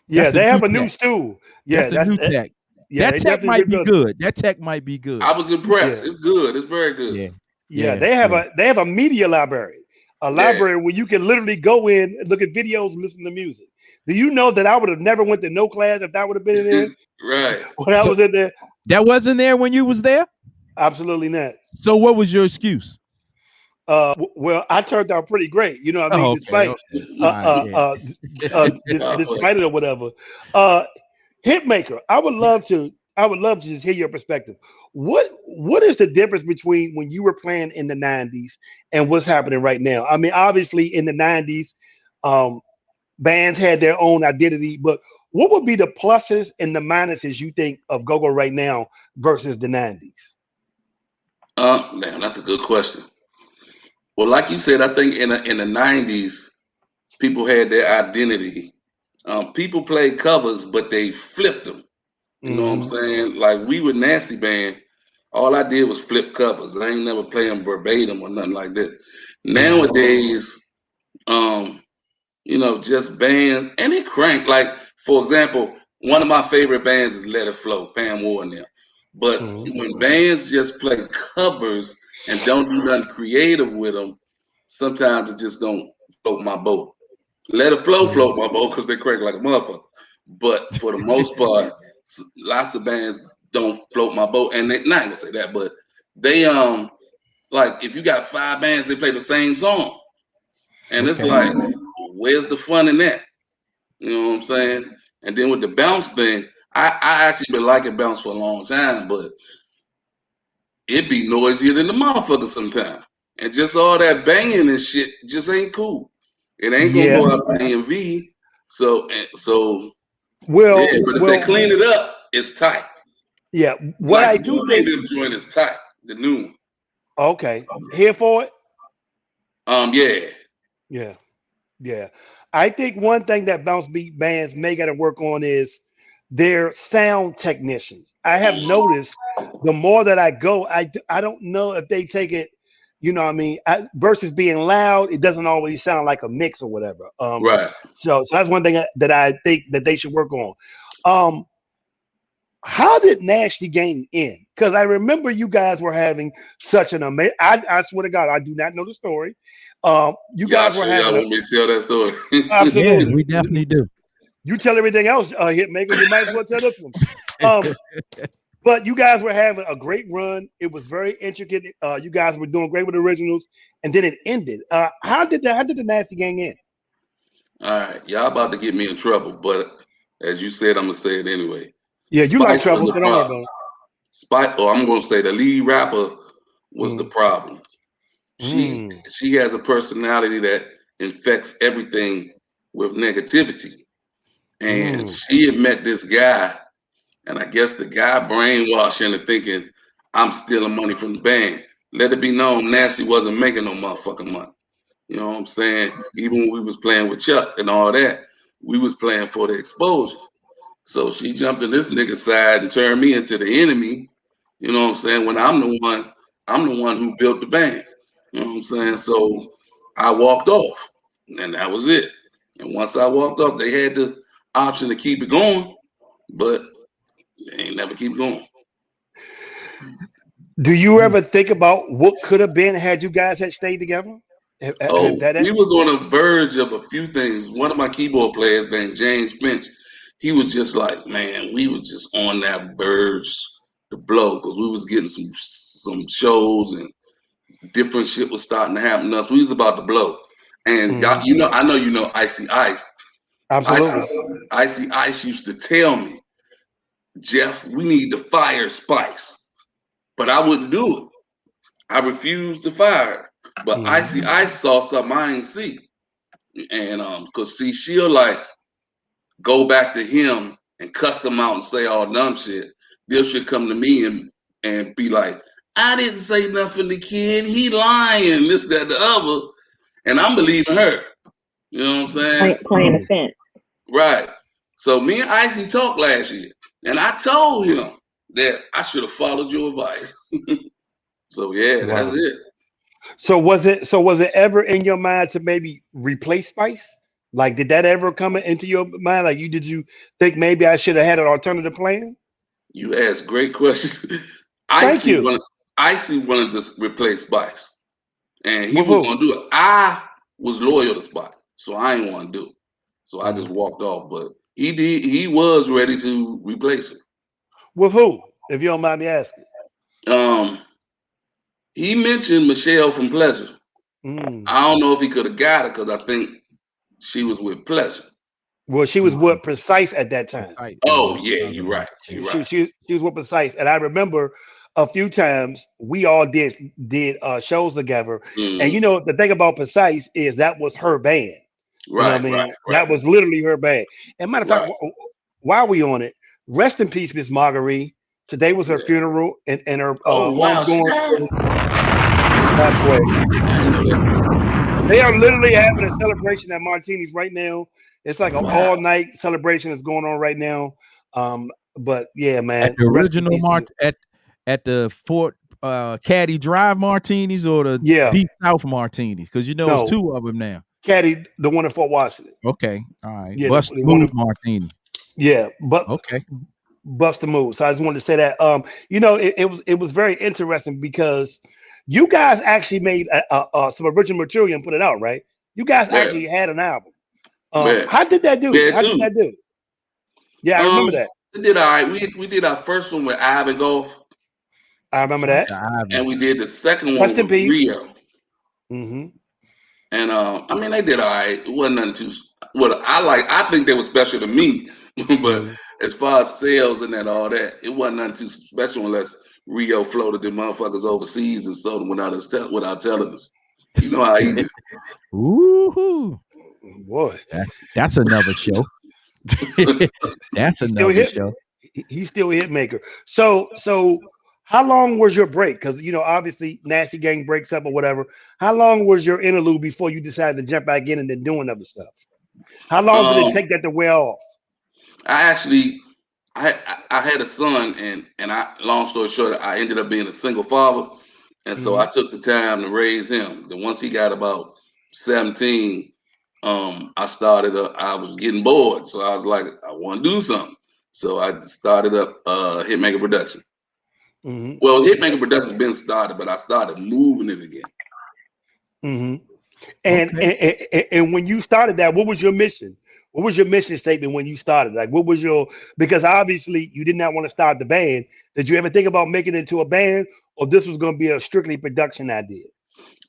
Yeah, they have a new school. Yeah, that's the new Tech. Yeah, that Tech might be good. That Tech might be good. I was impressed. Yeah. It's good. It's very good. Yeah. They have a media library. A library where you can literally go in and look at videos and listen to music. Do you know that I would have never went to no class if that would have been in there? Right. When I was in there. That wasn't there when you was there? Absolutely not. So what was your excuse? Well, I turned out pretty great. You know what I mean? Oh, okay, Despite okay. All right, yeah. despite it or whatever. Hitmaker, I would love to just hear your perspective. What is the difference between when you were playing in the 90s and what's happening right now? I mean, obviously in the 90s, um, bands had their own identity, but what would be the pluses and the minuses you think of go-go right now versus the 90s? Man, that's a good question. Well, like you said, I think in the '90s, people had their identity. People played covers, but they flipped them. You know what I'm Hmm. saying? Like we were Nasty Band. All I did was flip covers. I ain't never play them verbatim or nothing like that. Hmm. Nowadays, um, just bands and it crank. Like for example, one of my favorite bands is Let It Flow, Pam Moore and them. But Hmm. when bands just play covers and don't do nothing creative with them, sometimes it just don't float my boat. Let It Flow Hmm. float my boat because they crank like a motherfucker. But for the most part, lots of bands don't float my boat, and they not gonna say that, but they like if you got five bands, they play the same song, and it's Okay. like, where's the fun in that? You know what I'm saying? And then with the bounce thing, I actually been liking bounce for a long time, but it be noisier than the motherfucker sometimes. And just all that banging and shit just ain't cool. It ain't gonna Yeah. go out to DMV. So yeah, Well, but if they well, clean it up, it's tight. yeah. What Like I do Scooby think, them joint is tight. The new one. okay, here for it. Yeah. Yeah. Yeah. I think one thing that bounce beat bands may got to work on is their sound technicians. I have noticed the more that I go, I don't know if they take it, you know what I mean, versus being loud, it doesn't always sound like a mix or whatever. Right. So that's one thing that I think that they should work on. Um, how did Nasty Game end? Because I remember you guys were having such an amazing. I swear to God, I do not know the story. You Y'all guys were sure y'all having a want me to tell that story? Yeah, absolutely. we definitely do. You tell everything else, Hitmaker. You might as well tell this one. Um, but you guys were having a great run. It was very intricate. You guys were doing great with originals, and then it ended. How did the Nasty Gang end? All right, y'all about to get me in trouble, but as you said, I'm gonna say it anyway. Yeah, you're not Spice was trouble, the so don't worry problem. about Spice, or I'm gonna say the lead rapper was the it. problem. She Mm, she has a personality that infects everything with negativity. And mm, she had met this guy, and I guess the guy brainwashed her into thinking I'm stealing money from the band. Let it be known, Nasty wasn't making no motherfucking money. You know what I'm saying? Even when we was playing with Chuck and all that, we was playing for the exposure. So she jumped in this nigga's side and turned me into the enemy. You know what I'm saying? When I'm the one who built the band. You know what I'm saying? So I walked off, and that was it. And once I walked off, they had the option to keep it going, but they ain't never keep going. do you ever think about what could have been had you guys had stayed together? Have Oh, that? we was on the verge of a few things. One of my keyboard players named James Finch, he was just like, man, we were just on that verge to blow because we was getting some shows and different shit was starting to happen to us. We was about to blow. And Mhm. I know you know Icy Ice. Icy, Absolutely. Icy Ice used to tell me, Jeff, we need to fire Spice. But I wouldn't do it. I refused to fire her. But Mhm. Icy Ice saw something I ain't see. And cause see, she'll like go back to him and cuss him out and say all dumb shit. Then she'll come to me and be like, I didn't say nothing to kid. He lying, this, that, the other. And I'm believing her. You know what I'm saying? Playing the fence. Right. So me and Icy talked last year. And I told him that I should have followed your advice. So yeah, that's Wow. it. So was it ever in your mind to maybe replace Spice? Like, did that ever come into your mind? Like, did you think maybe I should have had an alternative plan? You asked great questions. Thank Icy you. wanted Icy wanted to replace Spice. And he With was who? gonna do it. I was loyal to Spot, so I ain't want to do it. So I just Mhm. walked off. But he did. He was ready to replace With who? If you don't mind me asking. him. He mentioned Michelle from Pleasure. I don't know if he could have got her because I think she was with Pleasure. Well, she was with Precise at that time. Oh yeah, you're right. You're right. She was with Precise, and I remember a few times we all did shows together. And you know the thing about Precise is that was her band. You know what I mean? That was literally her band. And matter of fact, while we on it, rest in peace, Miss Marguerite. Today was her funeral, and her homegoing passed away. They are literally having a celebration at Martini's right now. It's like an all-night celebration that's going on right now. But yeah, man. At the original at the Fort Caddy Drive Martinis or the Deep South Martinis? Because you know it's two of them now. Caddy, the one in Fort Washington. Okay, all right. Yeah, Bust the Move Martini. Yeah, but okay. Bust the Move. So I just wanted to say that. You know, it was very interesting because you guys actually made some original material and put it out, right? You guys actually had an album. How did that do? How did that do? Yeah, I remember that. We did all right. We did our first one with Ivan Golf. I remember that. And we did the second one with Rio. Mm-hmm. And I mean, they did all right. It wasn't nothing too. What I think they were special to me, but as far as sales and all that, it wasn't nothing too special unless Rio floated them motherfuckers overseas and sold them without telling us. You know how he did. Ooh, boy, that's another show. That's another show. He's still a hit maker. So how long was your break? Because you know, obviously, Nasty Gang breaks up or whatever. How long was your interlude before you decided to jump back in and then doing other stuff? How long did it take that to wear off? I had a son, and I, long story short, I ended up being a single father, and so I took the time to raise him. Then once he got about 17, I was getting bored, so I was like, I want to do something. So I started up Hitmaka Production. Well, Hitmaka Production has been started, but I started moving it again. And when you started that, what was your mission? What was your mission statement when you started? Like, what was because obviously you did not want to start the band. Did you ever think about making it into a band, or this was going to be a strictly production idea?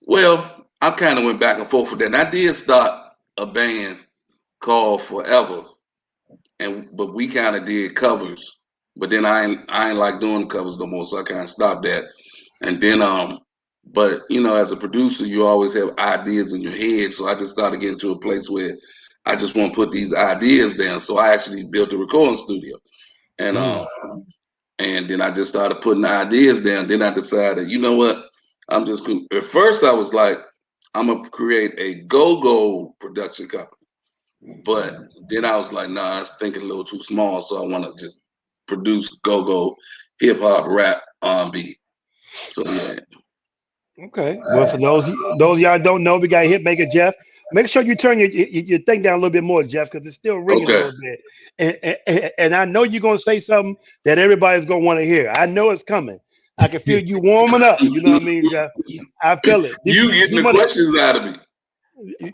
Well, I kind of went back and forth with that. And I did start a band called Forever, but we kind of did covers. But then I ain't like doing covers no more, so I kind of stopped that. And then but you know, as a producer, you always have ideas in your head. So I just started getting to a place where I just want to put these ideas down. So I actually built a recording studio, and then I just started putting the ideas down. Then I decided, you know what? At first I was like, I'm gonna create a go-go production company. But then I was like, nah, I was thinking a little too small. So I want to just produce go-go, hip hop, rap, R&B. So yeah. Okay. Well, for those y'all don't know, we got Hitmaker Jeff. Make sure you turn your thing down a little bit more, Jeff, because it's still ringing a little bit. And I know you're gonna say something that everybody's gonna want to hear. I know it's coming. I can feel you warming up. You know what I mean, Jeff? I feel it. You getting the questions out of me.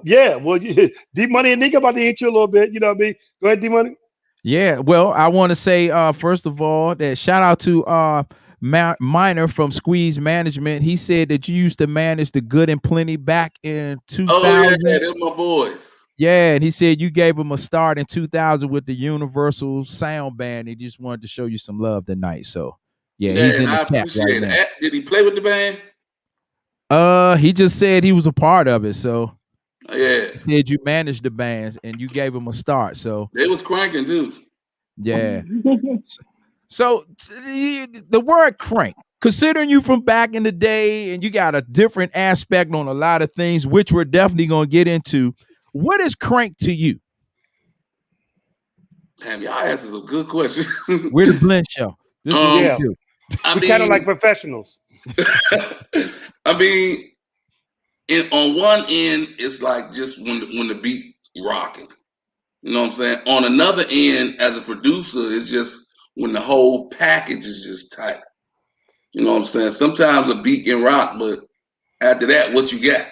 Yeah. Well, D-Money and Nick about to hit you a little bit. You know what I mean? Go ahead, D-Money. Yeah. Well, I want to say first of all that shout out to Minor from Squeeze Management. He said that you used to manage the Good and Plenty back in 2000. Oh yeah, they're my boys. Yeah, and he said you gave him a start in 2000 with the Universal Sound Band. He just wanted to show you some love tonight. So yeah, he's in the chat right now. Did he play with the band? He just said he was a part of it. So yeah, he said you managed the bands and you gave him a start. So they was cranking too. Yeah. So the word crank, considering you from back in the day and you got a different aspect on a lot of things, which we're definitely going to get into. What is crank to you? Damn, y'all asking some good questions. We're the Blend Show. This is what we do. We're kind of like professionals. I mean, on one end, it's like just when the beat rocking. You know what I'm saying? On another end, as a producer, it's just when the whole package is just tight. You know what I'm saying? Sometimes a beat can rock, but after that, what you got?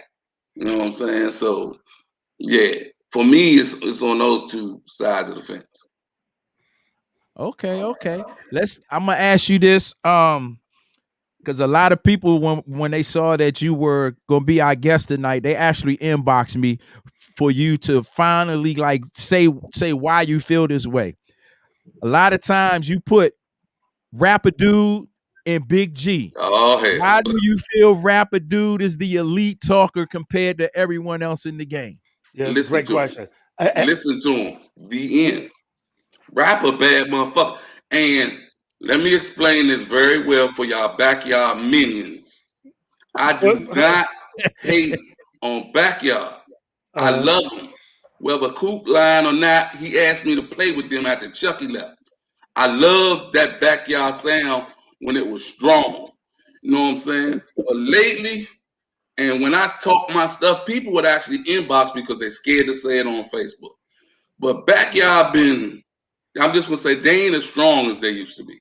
You know what I'm saying? So, yeah, for me, it's on those two sides of the fence. Okay. I'm gonna ask you this. because a lot of people when they saw that you were gonna be our guest tonight, they actually inboxed me for you to finally like say why you feel this way. A lot of times you put Rapper Dude and Big G. Oh hell. Why do you feel Rapper Dude is the elite talker compared to everyone else in the game? Yeah, Listen great to question. Listen to him. The end. Rapper bad motherfucker. And let me explain this very well for y'all backyard minions. I do not hate on backyard. I love him. Whether Coop line or not, he asked me to play with them after Chucky left. I love that backyard sound when it was strong. You know what I'm saying? But lately, and when I talk my stuff, people would actually inbox because they're scared to say it on Facebook. But backyard been, I'm just gonna say they ain't as strong as they used to be.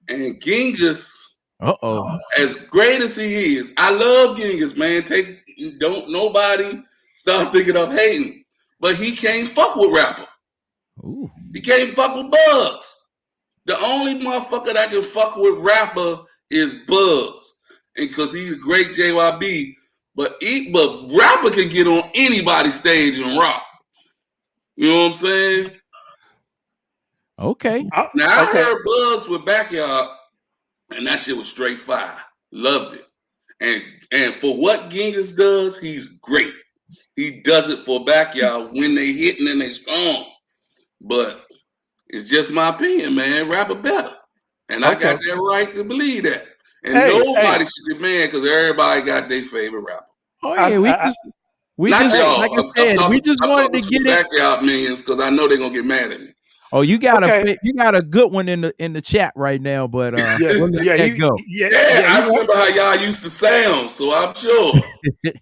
And Genghis, as great as he is, I love Genghis, man. Don't nobody start thinking of hating. But he can't fuck with rapper. Ooh. He can't fuck with Bugs. The only motherfucker that can fuck with rapper is Bugs. And because he's a great JYB. But rapper can get on anybody's stage and rock. You know what I'm saying? Okay. Now I heard Bugs with Backyard, and that shit was straight fire. Loved it. And for what Genghis does, he's great. He does it for Backyard when they hitting and they strong. But it's just my opinion, man. Rapper better. And I got that right to believe that. And nobody should be mad because everybody got their favorite rapper. Oh yeah, we just like I said, we just wanted to get it Backyard millions because I know they're gonna get mad at me. Oh, you got a good one in the chat right now, but we'll let that go. I remember how y'all used to sound, so I'm sure.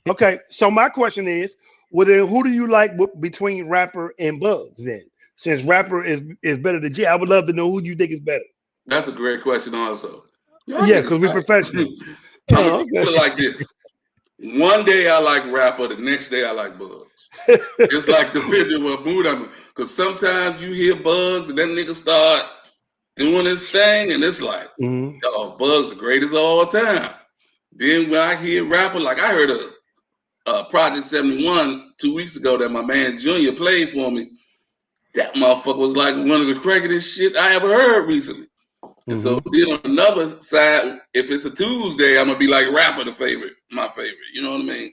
Okay, so my question is, well then, who do you like between Rapper and Bugs then? Since Rapper is better than G, I would love to know who you think is better. That's a great question, also. Yeah, because we're professional. Put it like this: one day I like Rapper, the next day I like Bugs. It's like depending what mood I'm in. Because sometimes you hear Bugs and that nigga start doing his thing, and it's like, oh, Bugs the greatest of all time. Then when I hear Rapper, like I heard a Project 71 2 weeks ago that my man Junior played for me. That motherfucker was like one of the crackest shit I ever heard recently. And so then on another side, if it's a Tuesday, I'm gonna be like Rapper my favorite. You know what I mean?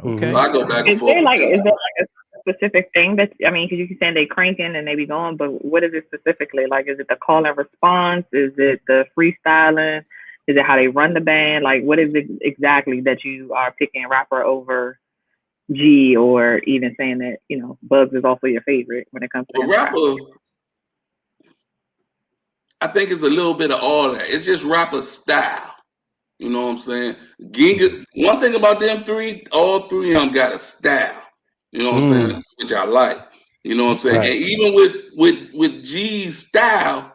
Okay. So I go back and forth. Is there like a specific thing that, I mean, because you keep saying they cranking and they be going, but what is it specifically? Like, is it the call and response? Is it the freestyling? Is it how they run the band? Like, what is it exactly that you are picking Rapper over G, or even saying that, you know, Bugs is also your favorite when it comes to Rapper? I think it's a little bit of all that. It's just Rapper's style. You know what I'm saying? Ginga, one thing about them three, all three of them got a style. You know what I'm saying? Which I like. You know what I'm saying? Right. And even with G's style,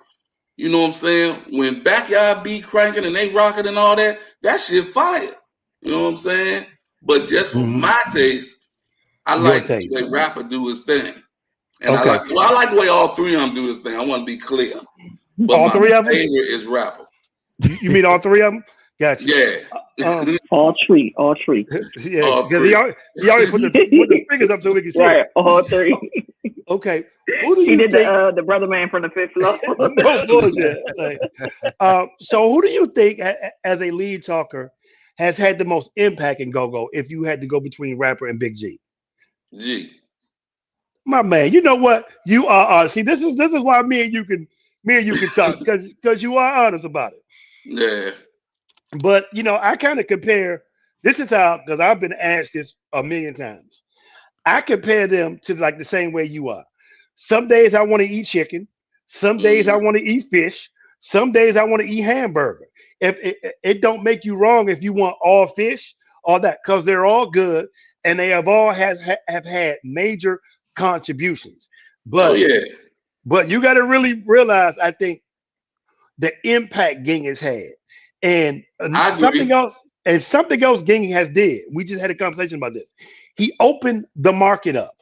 you know what I'm saying? When Backyard be cranking and they rocking and all that, that shit fire. You know what I'm saying? But just for my taste, I like the way Rapper do his thing. And I like the way all three of them do this thing. I want to be clear. But all three of them? My favorite is Rapper. You mean all three of them? Gotcha. Yeah. All three. Yeah, because he already put the fingers up so we can see. Right, all three. Okay. Who do you he did think? the brother man from the fifth floor. No bullshit. So who do you think, as a lead talker, has had the most impact in go-go if you had to go between Rapper and Big G? G. My man, you know what? You are see, this is why me and you can talk, because you are honest about it. Yeah. But you know, I kind of compare, this is how, because I've been asked this a million times. I compare them to like the same way you are. Some days I want to eat chicken, some days I want to eat fish, some days I want to eat hamburger. If it don't make you wrong if you want all fish, all that, because they're all good and they have all have had major contributions. But but you got to really realize, I think, the impact Ging has had, and something else Ging has did. We just had a conversation about this. He opened the market up.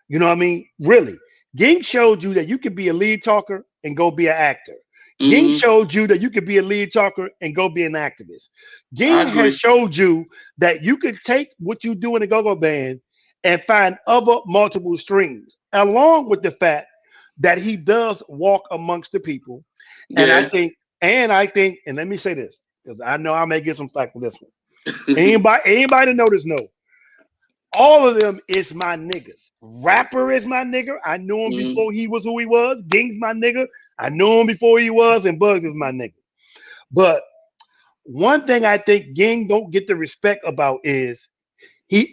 You know what I mean? Really, Ging showed you that you could be a lead talker and go be an actor. Ging showed you that you could be a lead talker and go be an activist. Ging has showed you that you could take what you do in the go-go band and find other multiple streams, along with the fact that he does walk amongst the people. And I think, and let me say this, because I know I may get some flack for this one. Anybody know this? No. All of them is my niggas. Rapper is my nigga. I knew him before he was who he was. Ging's my nigga. I knew him before he was, and Bugs is my nigga. But one thing I think Ging don't get the respect about is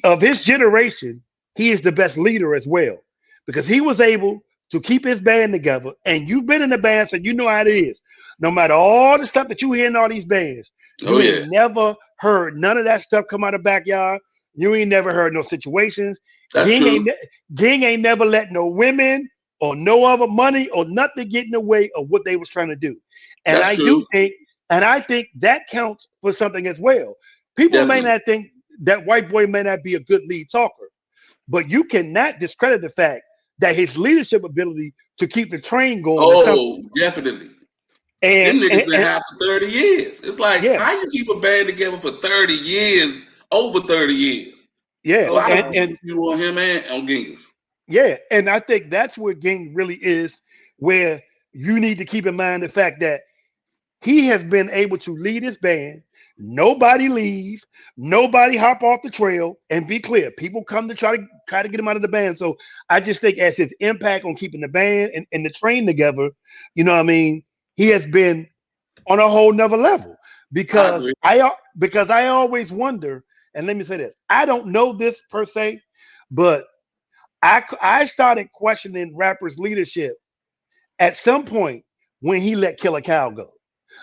of his generation, he is the best leader as well, because he was able to keep his band together. And you've been in the band, so you know how it is. No matter all the stuff that you hear in all these bands, you ain't never heard none of that stuff come out of the backyard. You ain't never heard no situations. Ging ain't never let no women or no other money or nothing get in the way of what they was trying to do. And I think that counts for something as well. People may not think that white boy may not be a good lead talker, but you cannot discredit the fact that his leadership ability to keep the train going. Oh, definitely. And them niggas been half for 30 years. It's like, how you keep a band together for 30 years, over 30 years? Yeah. So and you on him and on Genghis. Yeah, and I think that's where Ging really is, where you need to keep in mind the fact that he has been able to lead his band. Nobody leave, nobody hop off the trail, and be clear. People come to try to get him out of the band. So I just think as his impact on keeping the band and the train together, you know what I mean, he has been on a whole nother level. Because I always wonder, and let me say this, I don't know this per se, but I started questioning rappers' leadership at some point when he let Killer Cow go.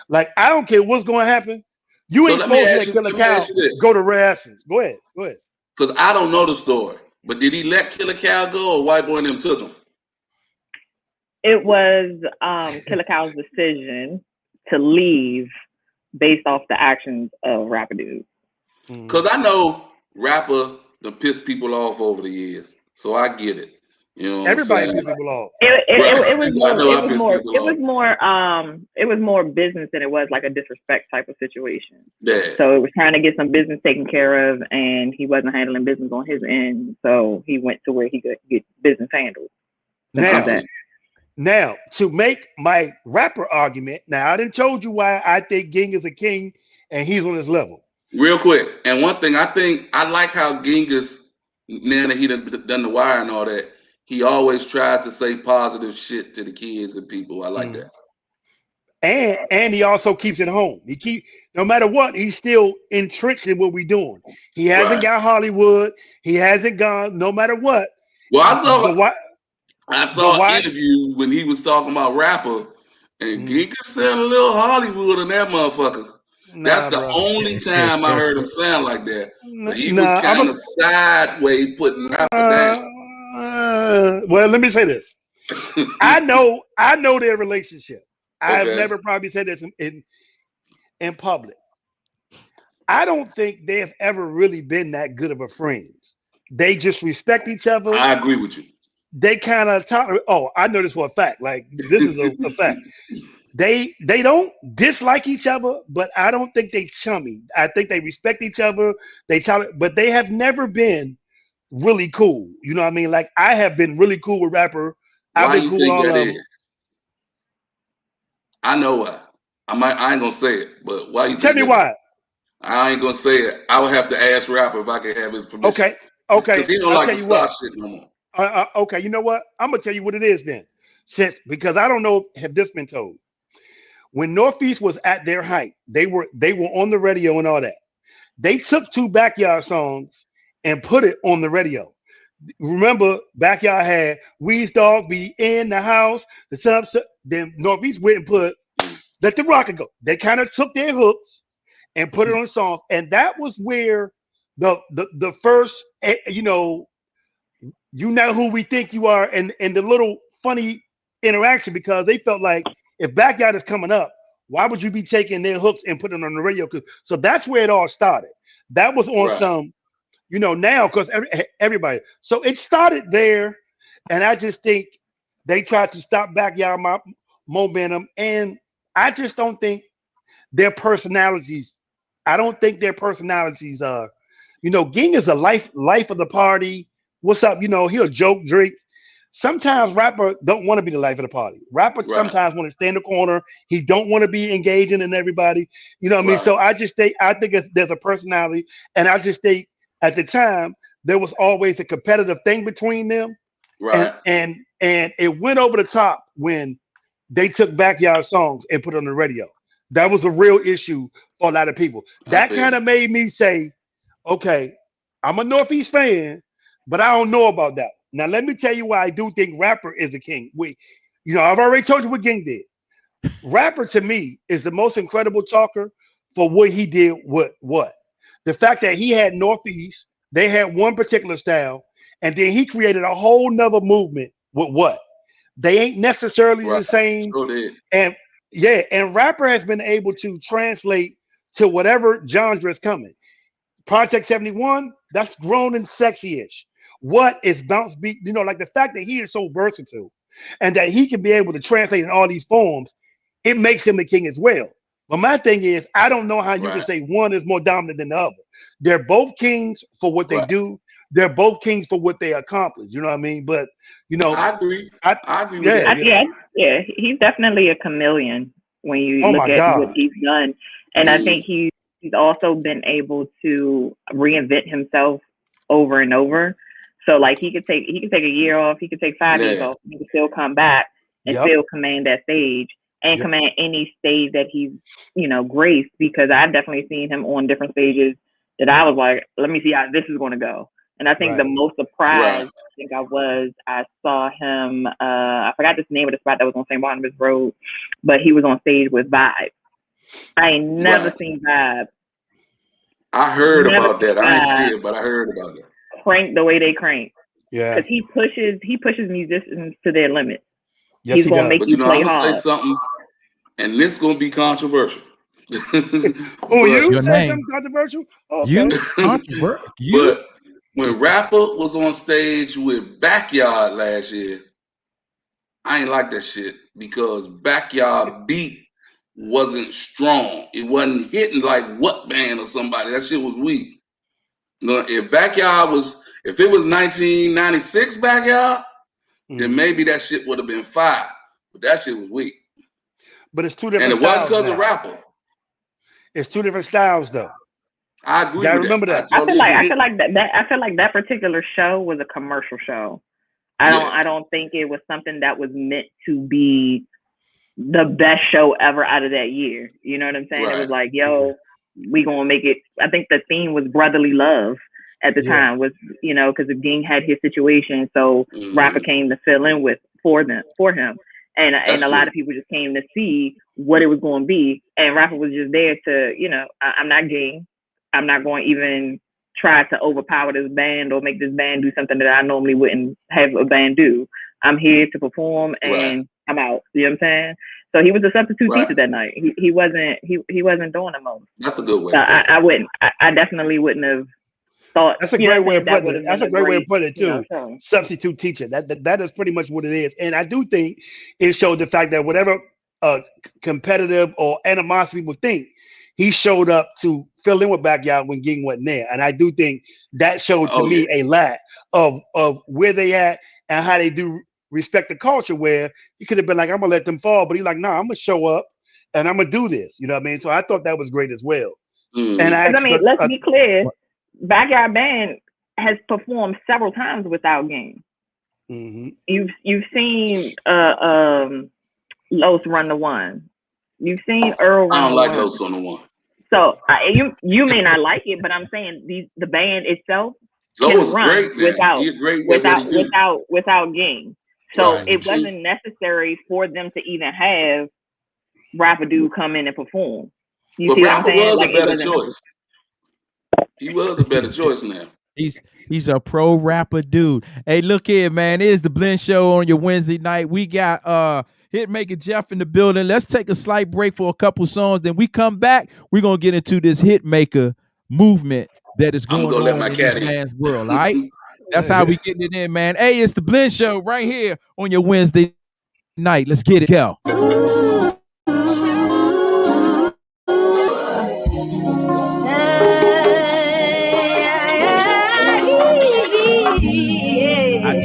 Like, I don't care what's going to happen. You ain't supposed to let Killer Cow go to Rare Essence. Go ahead. Because I don't know the story, but did he let Killer Cow go, or White Boy and them took him? It was Killer Cow's decision to leave based off the actions of Rapper Dude. Because I know Rapper done pissed people off over the years, so I get it. You know, everybody pissed people off. It was more business than it was like a disrespect type of situation. Yeah. So it was trying to get some business taken care of, and he wasn't handling business on his end, so he went to where he could get business handled. Now, to make my rapper argument, now I done told you why I think Ging is a king and he's on his level. Real quick, and one thing I like how Genghis, now that he done the wire and all that, he always tries to say positive shit to the kids and people. I like that. And he also keeps it home. No matter what, he's still entrenched in what we're doing. He hasn't got Hollywood. He hasn't gone, no matter what. Well, I saw an interview when he was talking about Rapper, and Genghis sound a little Hollywood in that motherfucker. That's the only time I heard him sound like that. But he was kind of sideways putting Rapper down. Well, let me say this. I know their relationship. I've never probably said this in public. I don't think they've ever really been that good of a friends. They just respect each other. I agree with you. They kind of talk. Oh, I know this for a fact. Like, this is a fact. They don't dislike each other, but I don't think they chummy. I think they respect each other. But they have never been really cool. You know what I mean? Like, I have been really cool with Rapper. I've been cool with all of them. I know why. I ain't gonna say it, but why you tell me why? I ain't gonna say it. I would have to ask Rapper if I could have his permission. Okay. Because he don't like to start shit no more. Okay, you know what? I'm gonna tell you what it is then, because I don't know have this been told. When Northeast was at their height, they were on the radio and all that. They took 2 Backyard songs and put it on the radio. Remember, Backyard had Weeds Dog Be in the House. Then Northeast went and put Let the Rocket Go. They kind of took their hooks and put it on the songs, and that was where the first, you know who we think you are, and the little funny interaction, because they felt like if Backyard is coming up, why would you be taking their hooks and putting it on the radio? So that's where it all started. That was on some, now, because everybody. So it started there, and I just think they tried to stop Backyard momentum, and I just don't think their personalities. I don't think their personalities are. Ging is a life of the party. What's up? He'll joke, drink. Sometimes rapper don't want to be the life of the party. Rapper sometimes want to stay in the corner. He don't want to be engaging in everybody. You know what I mean? So I think there's a personality, and I just think at the time there was always a competitive thing between them. Right. And it went over the top when they took Backyard songs and put it on the radio. That was a real issue for a lot of people. That kind of made me say, okay, I'm a Northeast fan, but I don't know about that. Now, let me tell you why I do think Rapper is the king. I've already told you what Ging did. Rapper, to me, is the most incredible talker for what he did. What? The fact that he had Northeast, they had one particular style, and then he created a whole nother movement with what? They ain't necessarily the same. Sure and Rapper has been able to translate to whatever genre is coming. Project 71, that's grown and sexy-ish. What is bounce beat? Like the fact that he is so versatile and that he can be able to translate in all these forms, it makes him the king as well. But my thing is, I don't know how you can say one is more dominant than the other. They're both kings for what they do. They're both kings for what they accomplish. You know what I mean? But I agree. I agree with that. Yeah, he's definitely a chameleon when you look at what he's done. And I think he's also been able to reinvent himself over and over. So like he could take a year off, he could take 5 years off, he could still come back and still command that stage and command any stage that he's, graced, because I've definitely seen him on different stages that I was like, let me see how this is going to go. And I think the most surprised I saw him, I forgot the name of the spot that was on St. Barnabas Road, but he was on stage with Vibe. I ain't never seen Vibe. I heard about that. I didn't see it, but I heard about it. Crank the way they crank. Yeah. Because he pushes musicians to their limits. Yes, he's gonna make you play I'm hard. gonna say something, and this gonna be controversial. You say something controversial? Okay. You controversial? But when Rapper was on stage with Backyard last year, I ain't like that shit because Backyard beat wasn't strong. It wasn't hitting like What Band or somebody. That shit was weak. If it was 1996 Backyard, then maybe that shit would have been fire. But that shit was weak. But it's two different styles. And it wasn't because of Rapper. It's two different styles, though. I agree. I remember that. I feel like that particular show was a commercial show. I don't think it was something that was meant to be the best show ever out of that year. You know what I'm saying? It was like, yo, we gonna make it. I think the theme was brotherly love at the time, was, because the Ging had his situation, so Rapper came to fill in for him. And a lot of people just came to see what it was going to be. And Rapper was just there to, I'm not Ging. I'm not going to even try to overpower this band or make this band do something that I normally wouldn't have a band do. I'm here to perform and I'm out. You know what I'm saying? So he was a substitute teacher that night. He wasn't doing the most. That's a good way. So I definitely wouldn't have thought. That's a great way of putting it. That's a great way of putting it too. Substitute teacher. That is pretty much what it is. And I do think it showed the fact that whatever competitive or animosity people think, he showed up to fill in with Backyard when Ging wasn't there. And I do think that showed to me a lot of where they at and how they do respect the culture, where he could have been like, I'm gonna let them fall, but he's like, nah, I'm gonna show up and I'm gonna do this. You know what I mean? So I thought that was great as well. And let's be clear. Backyard Band has performed several times without Ging. You've seen Los run the one. You've seen Earl run the one. I don't like Los on the one. So you may not like it, but I'm saying the band itself Los can run great, without Ging. So it wasn't necessary for them to even have Rapper Dude come in and perform. You see what I'm saying? Like, a better choice. He was a better choice now. He's a pro rapper dude. Hey, look here, man. It is the Blend Show on your Wednesday night. We got Hitmaker Jeff in the building. Let's take a slight break for a couple songs. Then we come back. We're gonna get into this Hitmaker movement that is going on in this man's world. All right. That's how we getting it in, man. Hey, it's the Blend Show right here on your Wednesday night. Let's get it, go.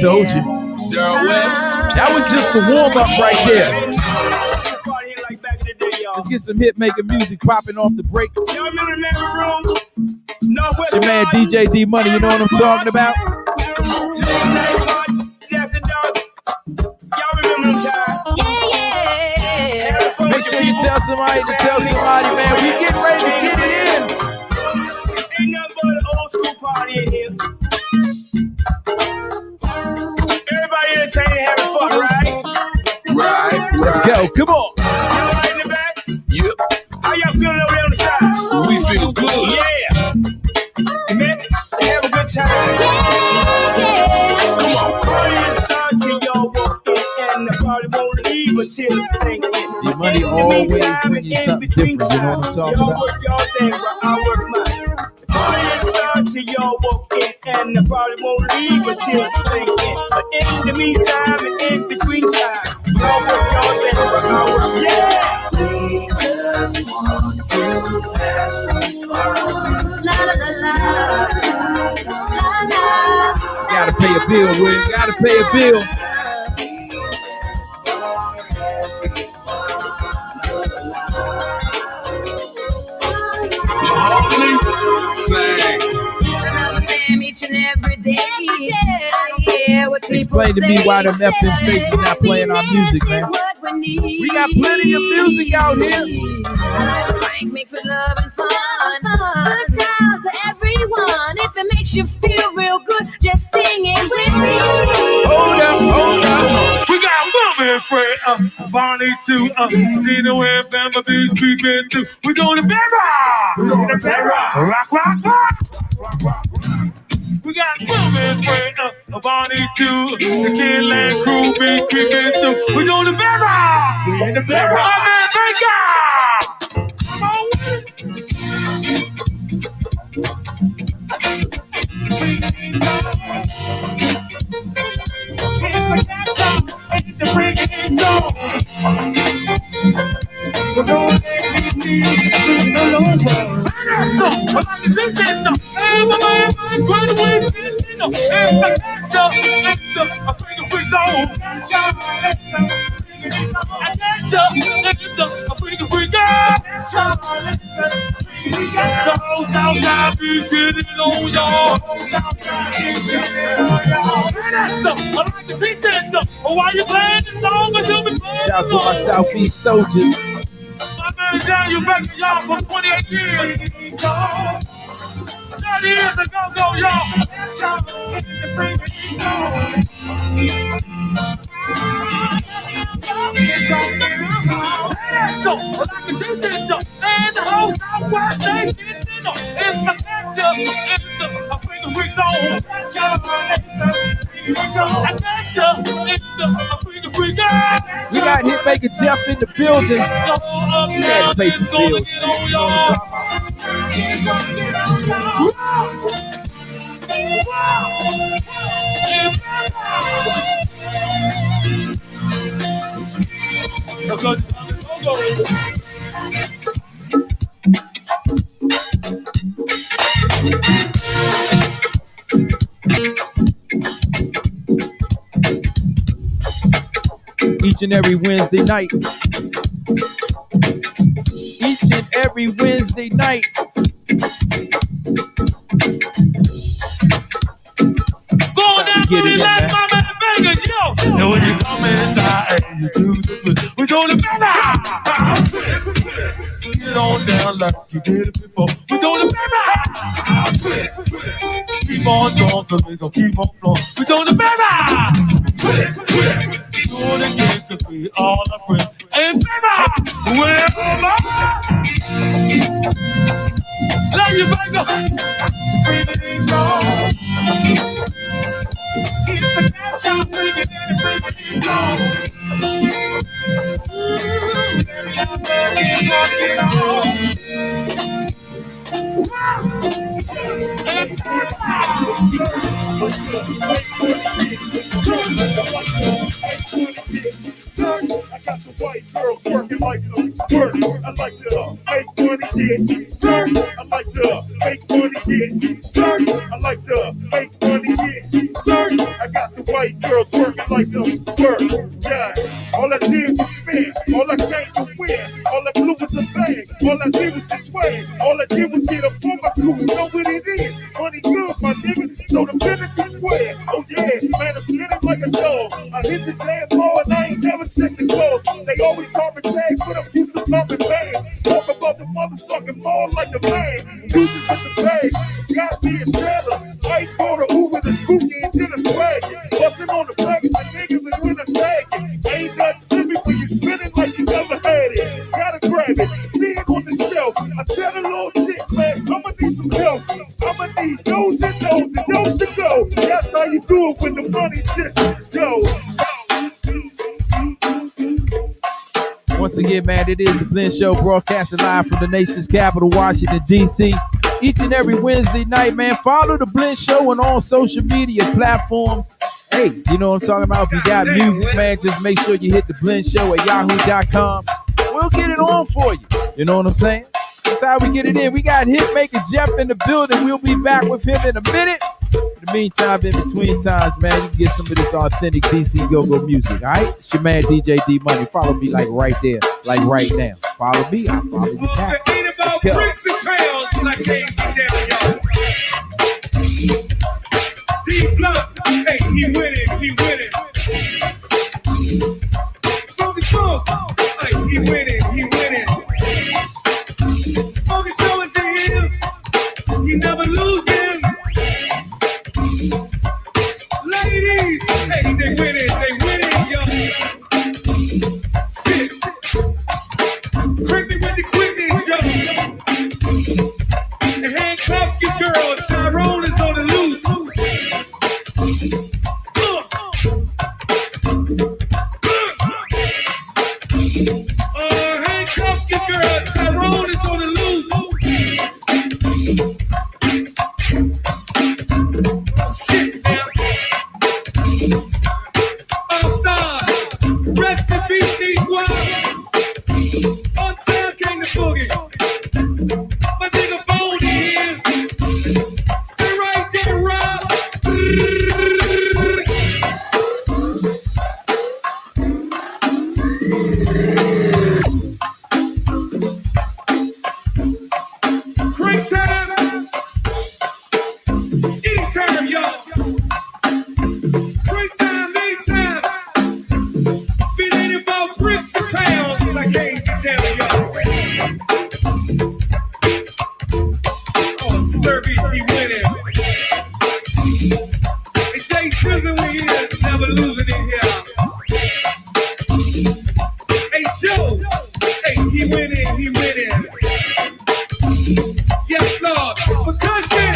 told you. That was just the warm up right there. Let's get some Hitmaka music popping off the break. It's your man DJ D Money, you know what I'm talking about? Make sure you tell somebody to tell somebody, man. We getting ready to get it in. Ain't nothing but an old school party in here. Everybody entertaining, having fun, right? Right. Let's go. Come on. Y'all right in the back? Yep. How y'all feeling over there on the side? We feel good. Yeah. Man, have a good time. Come on. Party and start till y'all walk in, and the party won't leave until you think it. Your money always bring you something different. You know what I'm talking y'all about? work y'all thing while I work mine. The party and start till y'all walk in, and the party won't leave until you think it. But in the meantime and in between time, y'all work y'all thing while I work. Yeah. We just want to have some fun. La la la la la la. Gotta pay a bill, Will. Gotta pay a bill. Each and every day. Explain to me why them FM stations not playing our music, man. We got plenty of music out here. Frank mixed with love and fun. Good times for everyone. If it makes you feel real good, just sing it with me. Hold up. We got Mama and Fred, Bonnie too, Dino and Bama Beach creeping through. We're going to Berra! We're going to Berra! Rock, rock, rock! Rock, rock, rock! We got Mama and Fred, Bonnie too, the Kidland crew be creeping through. We're going to Berra! We're in the Berra! Mama and Baker! Come on with it! Why you playing this song until we play? Shout out to my Southeast soldiers. My man John, you back to y'all for 28 years. 30 years ago, y'all. So, I can do this, and the whole Southwest, they get it's the catcher, it's the finger free zone. We got Hitmaka Jeff in the building. He had to pay some bills. Each and every Wednesday night. Each and every Wednesday night. Go down to the left, my man Vegas, yo. And when you come inside and you do the twist, we're going to Bella. Get on down like you did it before. We're going to Bella. Keep on going, cause we gon' keep on flowing. We're going to Bella. Do it again, cause we all are friends. And Bella, where am I? Love you, Vegas. It's the catch I'm bringing in I got the white girls working like the twerk. I like to make money get twerk. I like to make money get twerk. I like to make money get twerk. I got the white Girls twerking like some work. Yeah. All I did was spin. All I came to win. All I blew was a bang. All I did was just sway. All I did was get up for my crew. Know what it is. Money good, my niggas. So the business is square. Oh yeah, man, I'm spinning like a dog. I hit the damn ball and I ain't never checked the calls. They always talking tags, but I'm used to bumping bang. Talk about the motherfucking ball like the man. Uses with the bag. Got me a trailer. White border, Uber, the Scooty, and then a swag. Bustin' on the package, the niggas is with a tag. Ain't nothing to me when you spinning like you never had it. Gotta grab it, see it on the shelf. I tell a little chick, man, I'ma need some help. I'ma need those and those to go. That's how you do it when the money just go. Once again, man, it is the Blend Show broadcasting live from the nation's capital, Washington, D.C. Each and every Wednesday night, man. Follow the Blend Show on all social media platforms. Hey, you know what I'm talking about? If you got music, man, just make sure you hit the Blend Show at yahoo.com. We'll get it on for you. You know what I'm saying? That's how we get it in. We got Hitmaker Jeff in the building. We'll be back with him in a minute. In the meantime, in between times, man, you can get some of this authentic DC go-go music, all right? It's your man, DJ D Money. Follow me like right there, like right now. Follow me, I follow you back. Let's go. D-Block, hey, he winning. Funky Funk, hey, he winning. Smoking Joe is in here, he never losing. Ladies, hey, they winning, yo. Shit. Crank me with the quickness, yo. And handcuff your girl, Tyrone is on the loose. Handcuff your girl, Tyrone is on the loose. Oh, shit, man. All stars, rest in peace, D-Squad. Uptown came the boogie. My nigga Bone here. Stay right there, Rob. Crank time. Anytime, y'all. Crank time, anytime. If it ain't about bricks and pounds, I can't get down, y'all. Oh, Slurpee, he winning. They say Chisholm, we here, never losing in here. Hey, Joe, hey, he winning. Yes, Lord, percussion.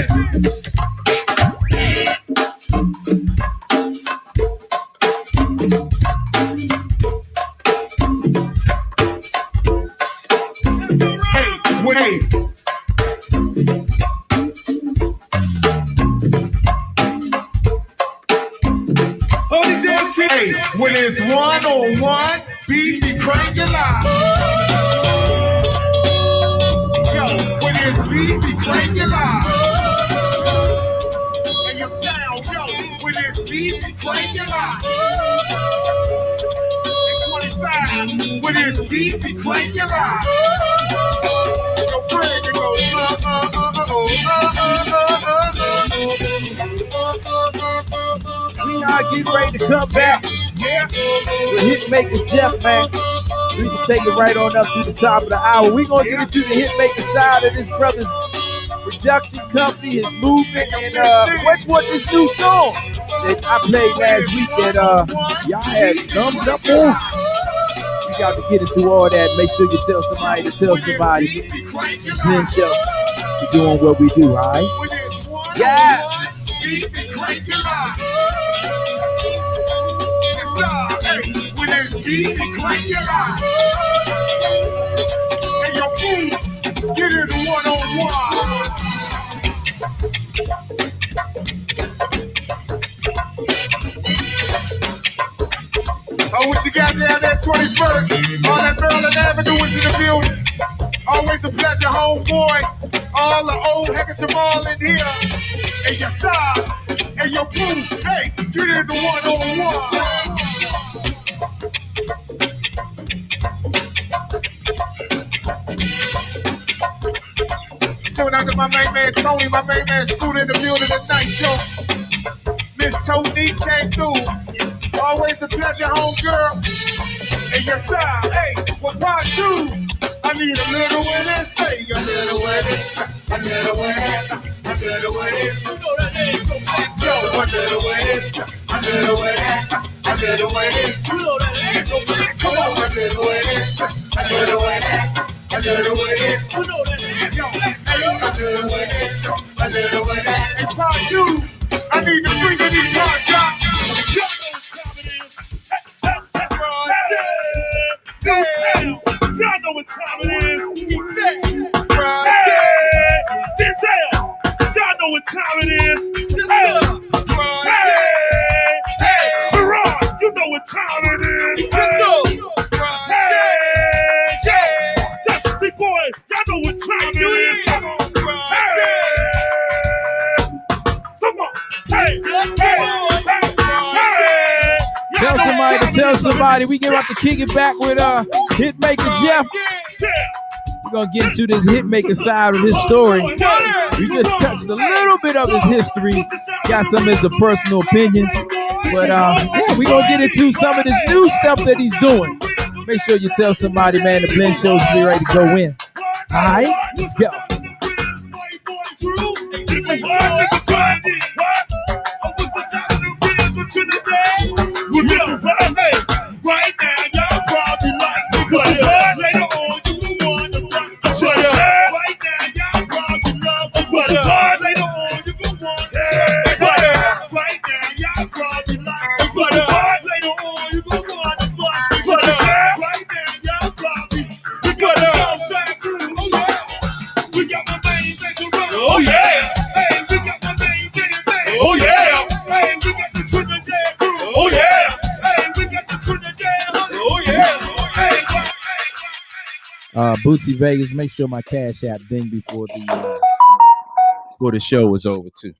Hey, Hold it down, hey, when it's one-on-one, beat me crank it loud. Yo, when it's beat me crank it loud. And your town, yo, when it's beat me crank it loud. And 25, when it's beat me crank it loud. Your friend, it goes, We are getting ready to come back. yeah. With Hitmaker Jeff, man. We can take it right on up to the top of the hour. We're going to get into the Hitmaker side of this brother's production company, his movement, and what this new song that I played last week that y'all had thumbs up on. We got to get into all that. Make sure you tell somebody to tell somebody. Blend Show. We're doing what we do, all right? Yeah. When it's beat me crank it out. And your food, get it one-on-one. Oh, what you got down there, 21st? All that Maryland Avenue is in the building. Always a pleasure, homeboy. All the old heck of Jamal in here. And your side. Hey, yo, boom, hey, get in the 101. So now that my main man Tony, my main man Scooter in the building tonight, show. Miss Tony came through. Always a pleasure, home girl. Hey, yes, sir. Hey, what part two? I need a little way to say, a little way to say, a little way, a little way. You know that name, go back, yo. A little way, a little way, a little way. You know that name, go back, come on. A little way, a little way, a little way. You know that name, yo. A little way, a little way. And part two, I need to bring in these parts, y'all. Y'all know what time it is. Y'all know what time it is. Denzel, y'all know what time it is. Hey, Miran, you know what time it is. Dusty boy, y'all know what time it is. Come on, come on. Hey, Tell somebody to tell somebody. We get about to kick it back with Hitmaker Jeff. We're gonna get into this Hitmaker side of his story. We just touched a little bit of his history, got some of his personal opinions, but yeah, we're gonna get into some of this new stuff that he's doing. Make sure you tell somebody, man, the Blend Show's be ready to go in. All right, let's go. Right now, y'all probably like me, but later on you will want to rock the right now, y'all probably love me, but later on you will want to right now, y'all probably like me, but later on you will want to rock the right now, y'all probably we got the outside crew. We got my main nigga running. Oh yeah. Hey, we got my main nigga. Oh yeah. Hey, we got the Trinidad crew. Oh yeah. Hey, we got the Trinidad. Oh yeah. Bootsy Vegas, make sure my Cash App ding before the show is over too.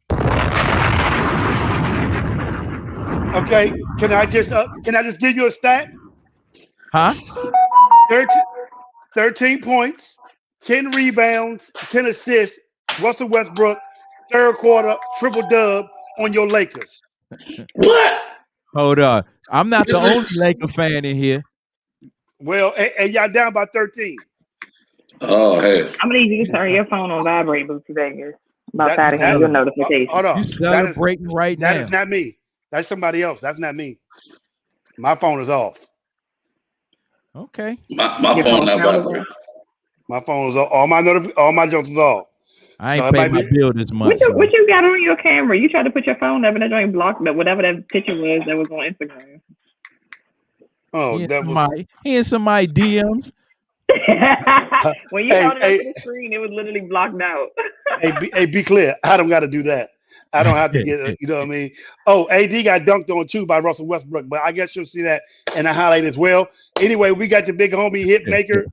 Okay, can I just give you a stat? Huh? 13 points, 10 rebounds, 10 assists. Russell Westbrook, third quarter triple dub on your Lakers. What? Hold on. I'm not the only Laker fan in here. Well, and y'all down by 13. Oh, hey. I'm gonna need you to turn your phone on vibrate, Bootsy Vegas. About that and your notification. Hold on. You celebrating right now. That is not me. That's somebody else. That's not me. My phone is off. Okay. My phone not vibrating. My phone is off. All my jokes is off. I ain't paid my bill this month. What you got on your camera? You tried to put your phone up and that joint blocked up. Whatever that picture was that was on Instagram. Oh, he in somebody DMs. When you held it up to the screen, it was literally blocked out. hey, be clear. I don't got to do that. I don't have to get, you know what I mean? Oh, AD got dunked on too by Russell Westbrook, but I guess you'll see that in the highlight as well. Anyway, we got the big homie Hitmaker,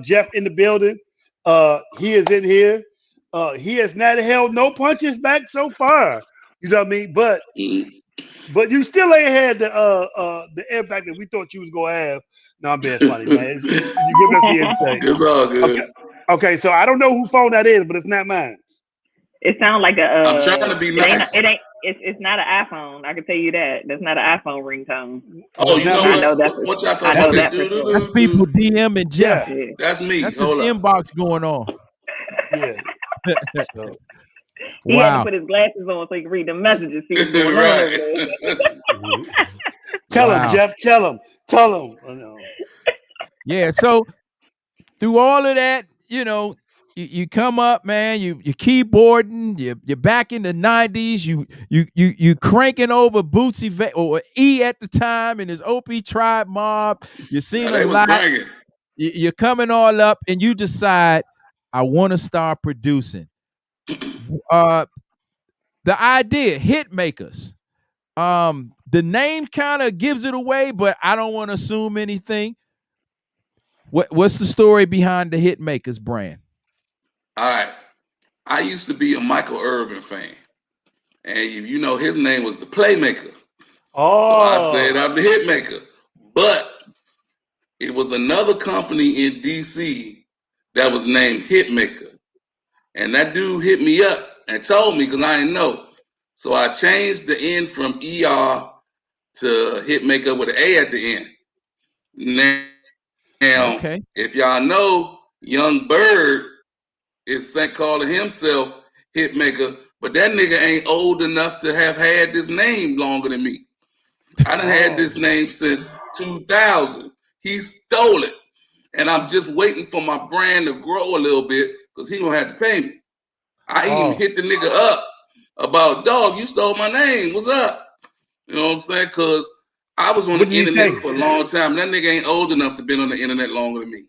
Jeff in the building. He is in here. He has not held no punches back so far. You know what I mean? But you still ain't had the impact that we thought you was gonna have. No, I'm being funny, man. You give us the insight. It's all good. Okay, so I don't know whose phone that is, but it's not mine. It sounds like a. I'm trying to be nice. It's not an iPhone. I can tell you that. That's not an iPhone ringtone. Oh, you know what? I know that's what y'all talking about? That's people DM and Jeff. Yeah. That's me. That's Hold his up. inbox going on. Yeah. So. He had to put his glasses on so he could read the messages. See what's going on. Tell him, Jeff. Tell him. Oh, no. Yeah. So through all of that, you know, you come up, man. You keyboarding. You're back in the 90s. You cranking over Bootsy or E at the time and his OP Tribe Mob. You're seeing a lot. You're coming all up, and you decide I want to start producing. The idea, Hitmakers. The name kind of gives it away, but I don't want to assume anything. What's the story behind the Hitmakers brand? All right. I used to be a Michael Irvin fan. And you know his name was the Playmaker. Oh. So I said I'm the Hitmaker. But it was another company in DC that was named Hitmaker. And that dude hit me up and told me because I didn't know. So I changed the N from ER to Hitmaker with an A at the end. Now, Okay. if y'all know, Young Bird is calling himself Hitmaker, but that nigga ain't old enough to have had this name longer than me. I done had this name since 2000. He stole it. And I'm just waiting for my brand to grow a little bit because he gonna have to pay me. I even hit the nigga up about, dog, you stole my name. What's up? You know what I'm saying? Because I was on the internet for a long time. That nigga ain't old enough to be on the internet longer than me.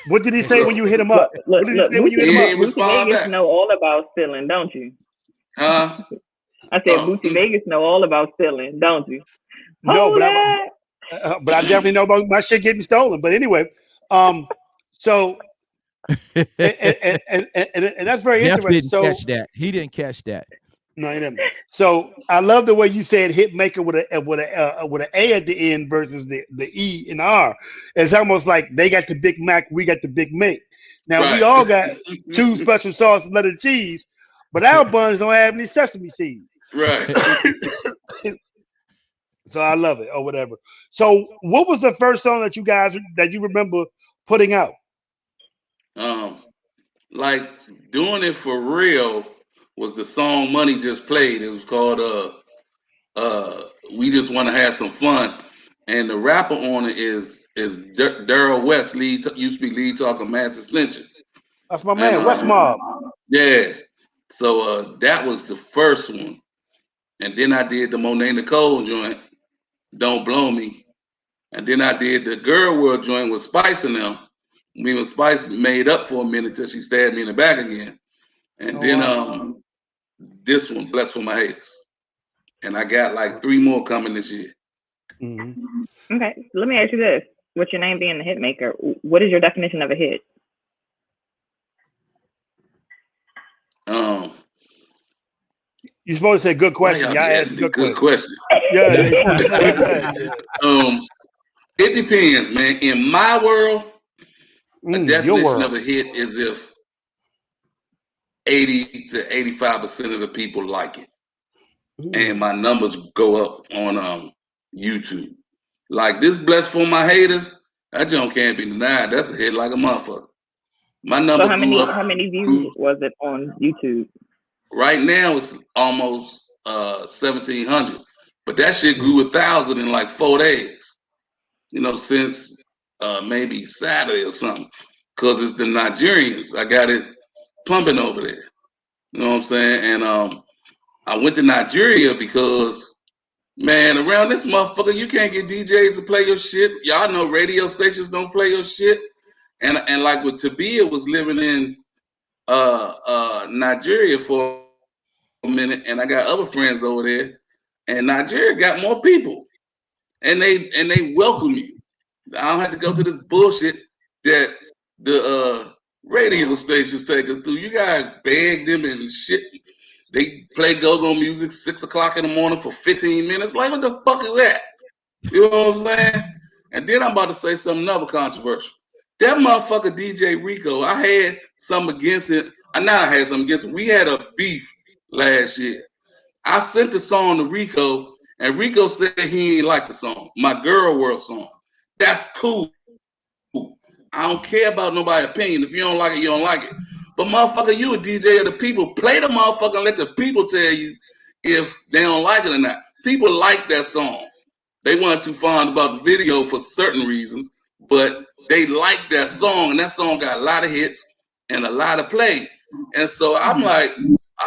What did he say when you hit him up? Look, What did he say when you hit him up? Bootsy Vegas know all about stealing, don't you? Huh? I said Bootsy Vegas know all about stealing, don't you? No, but I definitely know about my shit getting stolen. But anyway, so and that's very Jeff interesting. didn't catch that. He didn't catch that. No, he didn't. So I love the way you said Hitmaker with an A at the end versus the E and R. It's almost like they got the Big Mac, we got the Big Mac. Now we all got two special sauce and letter cheese, but our buns don't have any sesame seeds. Right. So I love it or whatever. So what was the first song that you remember putting out? Like doing it for real was the song Money Just Played. It was called We Just Want to Have Some Fun. And the rapper on it is Daryl West, used to be lead talker Mass Extension. That's my man, West Mob. Yeah. So that was the first one. And then I did the Monet Nicole joint, Don't Blow Me. And then I did the Girl World joint with Spice and them. Me and Spice made up for a minute till she stabbed me in the back again. And this one, Blessed for My Haters. And I got like 3 more coming this year. Mm-hmm. Okay, so let me ask you this. With your name being the Hitmaker, what is your definition of a hit? You're supposed to say good question. Y'all asked a good question. Yeah. It depends, man. In my world, a definition of a hit is if 80 to 85% of the people like it. And my numbers go up on YouTube. Like this Blessed for My Haters, that joint can't be denied. That's a hit like a motherfucker. My number so how many views was it on YouTube? Right now it's almost 1,700. But that shit grew 1,000 in like 4 days. You know, since maybe Saturday or something. Because it's the Nigerians. I got it pumping over there. You know what I'm saying? And I went to Nigeria because, man, around this motherfucker, you can't get DJs to play your shit. Y'all know radio stations don't play your shit. And like with Tabia was living in Nigeria for a minute, and I got other friends over there, and Nigeria got more people. And they welcome you. I don't have to go through this bullshit that the radio stations take us through. You gotta beg them and shit. They play go-go music 6 o'clock in the morning for 15 minutes. Like, what the fuck is that? You know what I'm saying? And then I'm about to say something other controversial. That motherfucker DJ Rico, I had something against it. I had something against it. We had a beef last year. I sent the song to Rico, and Rico said he ain't like the song, my Girl World song. That's cool. I don't care about nobody's opinion. If you don't like it, you don't like it. But motherfucker, you a DJ of the people. Play the motherfucker and let the people tell you if they don't like it or not. People like that song. They weren't too fond about the video for certain reasons, but they like that song, and that song got a lot of hits and a lot of play. And so I'm like,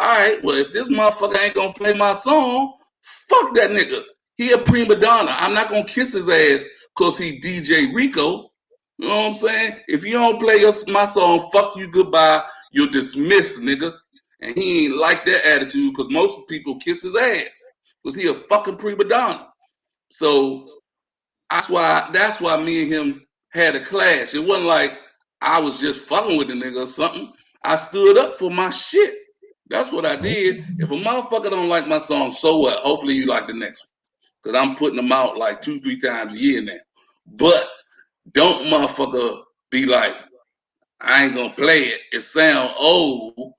all right, well, if this motherfucker ain't gonna play my song, fuck that nigga. He a prima donna. I'm not gonna kiss his ass because he DJ Rico. You know what I'm saying? If you don't play my song, fuck you, goodbye. You're dismissed, nigga. And he ain't like that attitude because most people kiss his ass because he a fucking prima donna. So that's why me and him had a clash. It wasn't like I was just fucking with the nigga or something. I stood up for my shit. That's what I did. If a motherfucker don't like my song, so what? Hopefully you like the next one. Because I'm putting them out like 2-3 times a year now. But don't motherfucker be like, I ain't gonna play it. It sound old.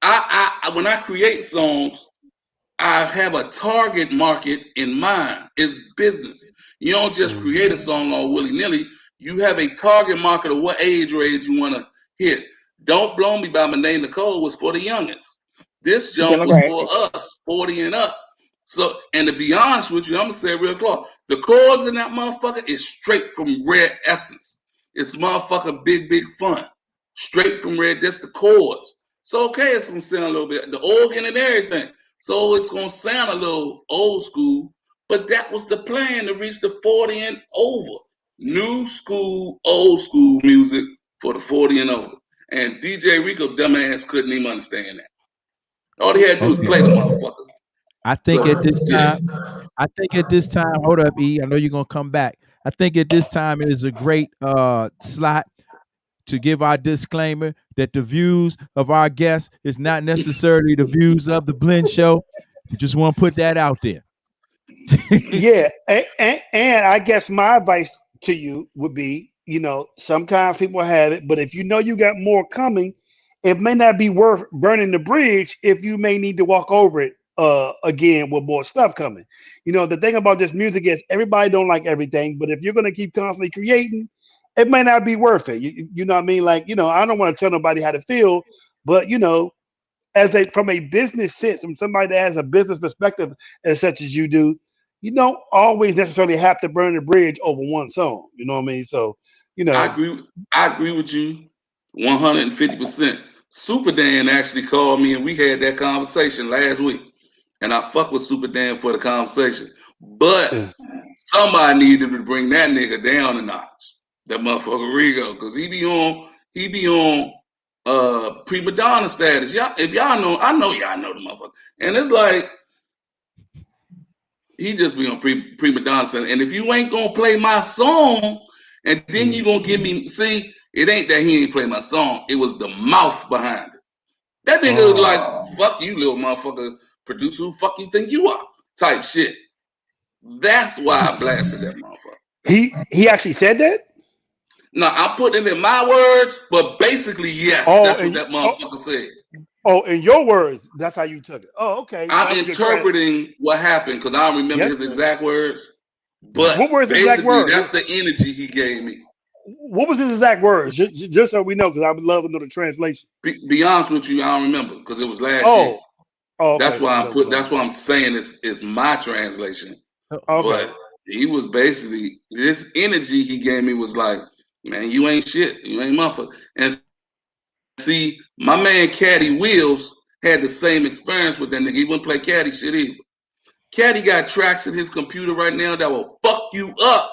I when I create songs, I have a target market in mind. It's business. You don't just create a song all willy-nilly. You have a target market of what age range you want to hit. Don't Blow Me by my name Nicole was for the youngins. This jump was for us, 40 and up. So, and to be honest with you, I'm gonna say it real clear. The chords in that motherfucker is straight from Red Essence. It's motherfucker big fun. Straight from Red, that's the chords. So okay, it's gonna sound a little bit, the organ and everything. So it's gonna sound a little old school, but that was the plan to reach the 40 and over. New school, old school music for the 40 and over. And DJ Rico dumbass couldn't even understand that. All he had to do was play the motherfucker. I think at this time, hold up, E. I know you're gonna come back. I think at this time it is a great slot to give our disclaimer that the views of our guests is not necessarily the views of the Blend Show. We just want to put that out there. Yeah, and I guess my advice to you would be, sometimes people have it, but if you know you got more coming, it may not be worth burning the bridge if you may need to walk over it again with more stuff coming. The thing about this music is everybody don't like everything, but if you're going to keep constantly creating, it may not be worth it. You know what I mean? Like, I don't want to tell nobody how to feel, but from a business sense, from somebody that has a business perspective as such as you do, you don't always necessarily have to burn the bridge over one song. You know what I mean? So, I agree with you 150%. Super Dan actually called me and we had that conversation last week. And I fuck with Super Dan for the conversation. But somebody needed to bring that nigga down a notch. That motherfucker Rigo. Because he be on prima donna status. Y'all, if y'all know, I know y'all know the motherfucker. And it's like he just be on prima donna status. And if you ain't gonna play my song, and then you gonna give me, see, it ain't that he ain't play my song. It was the mouth behind it. That nigga was like, fuck you, little motherfucker producer. Who fuck you think you are? Type shit. That's why I blasted that motherfucker. He actually said that? No, I'm putting it in my words, but basically, yes, that's what that motherfucker said. Oh, in your words, that's how you took it. Oh, okay. I'm interpreting what happened because I don't remember his exact words. But what were his exact words? That's the energy he gave me. What was his exact words? Just so we know, because I would love to know the translation. Be honest with you, I don't remember because it was last year. Oh, okay. That's why I'm saying it's my translation. Okay. But he was basically, this energy he gave me was like, man, you ain't shit. You ain't motherfucker. And see, my man Caddy Wheels had the same experience with that nigga. He wouldn't play Caddy shit either. Caddy got tracks in his computer right now that will fuck you up.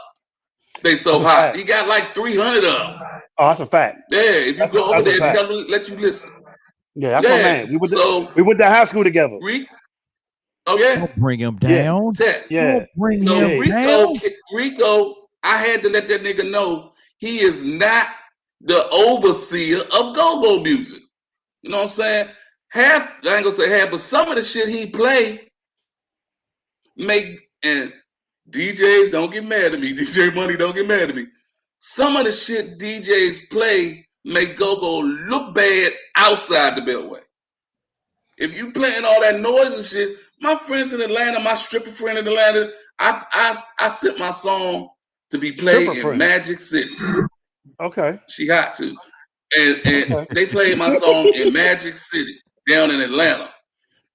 They so hot. He got like 300 of them. Oh, that's a fact. Yeah, if you go over there, they gotta let you listen. Yeah, that's my man. We went to high school together. Oh yeah. Don't bring him down. Yeah. Don't bring him down. Rico, I had to let that nigga know he is not the overseer of go-go music. You know what I'm saying? I ain't gonna say half, but some of the shit he play and DJs don't get mad at me. DJ Money don't get mad at me. Some of the shit DJs play make go-go look bad outside the Beltway. If you playing all that noise and shit, my friends in Atlanta, my stripper friend in Atlanta, I sent my song to be played in Magic City. Okay. She had to. And they played my song in Magic City down in Atlanta.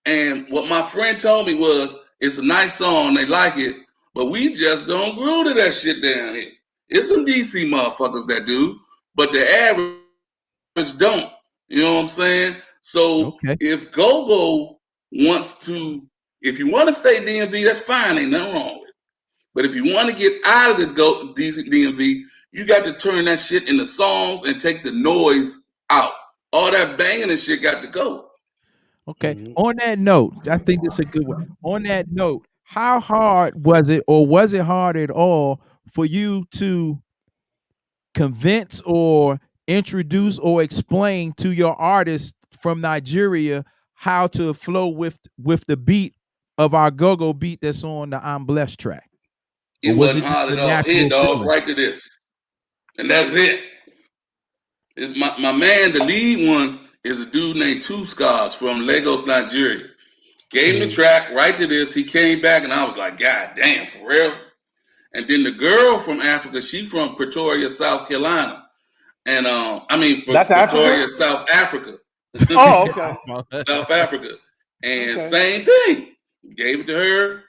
And what my friend told me was, it's a nice song, they like it, but we just don't groove to that shit down here. It's some DC motherfuckers that do, but the average don't. You know what I'm saying? So if go-go wants to, if you want to stay DMV, that's fine, ain't nothing wrong with it. But if you want to get out of the DMV, you got to turn that shit into songs and take the noise out. All that banging and shit got to go. Okay. On that note, I think that's a good one. On that note, how hard was it, or was it hard at all for you to convince or introduce or explain to your artists from Nigeria how to flow with the beat of our go-go beat that's on the I'm Blessed track? It wasn't hard at all. Here, dog, right to this. And that's it. My man, the lead one, is a dude named Two Scars from Lagos, Nigeria. Gave him the track, right to this. He came back, and I was like, God damn, for real? And then the girl from Africa, she from Pretoria, South Carolina. And That's Pretoria, Africa? South Africa. Oh, okay. South Africa. And same thing. Gave it to her,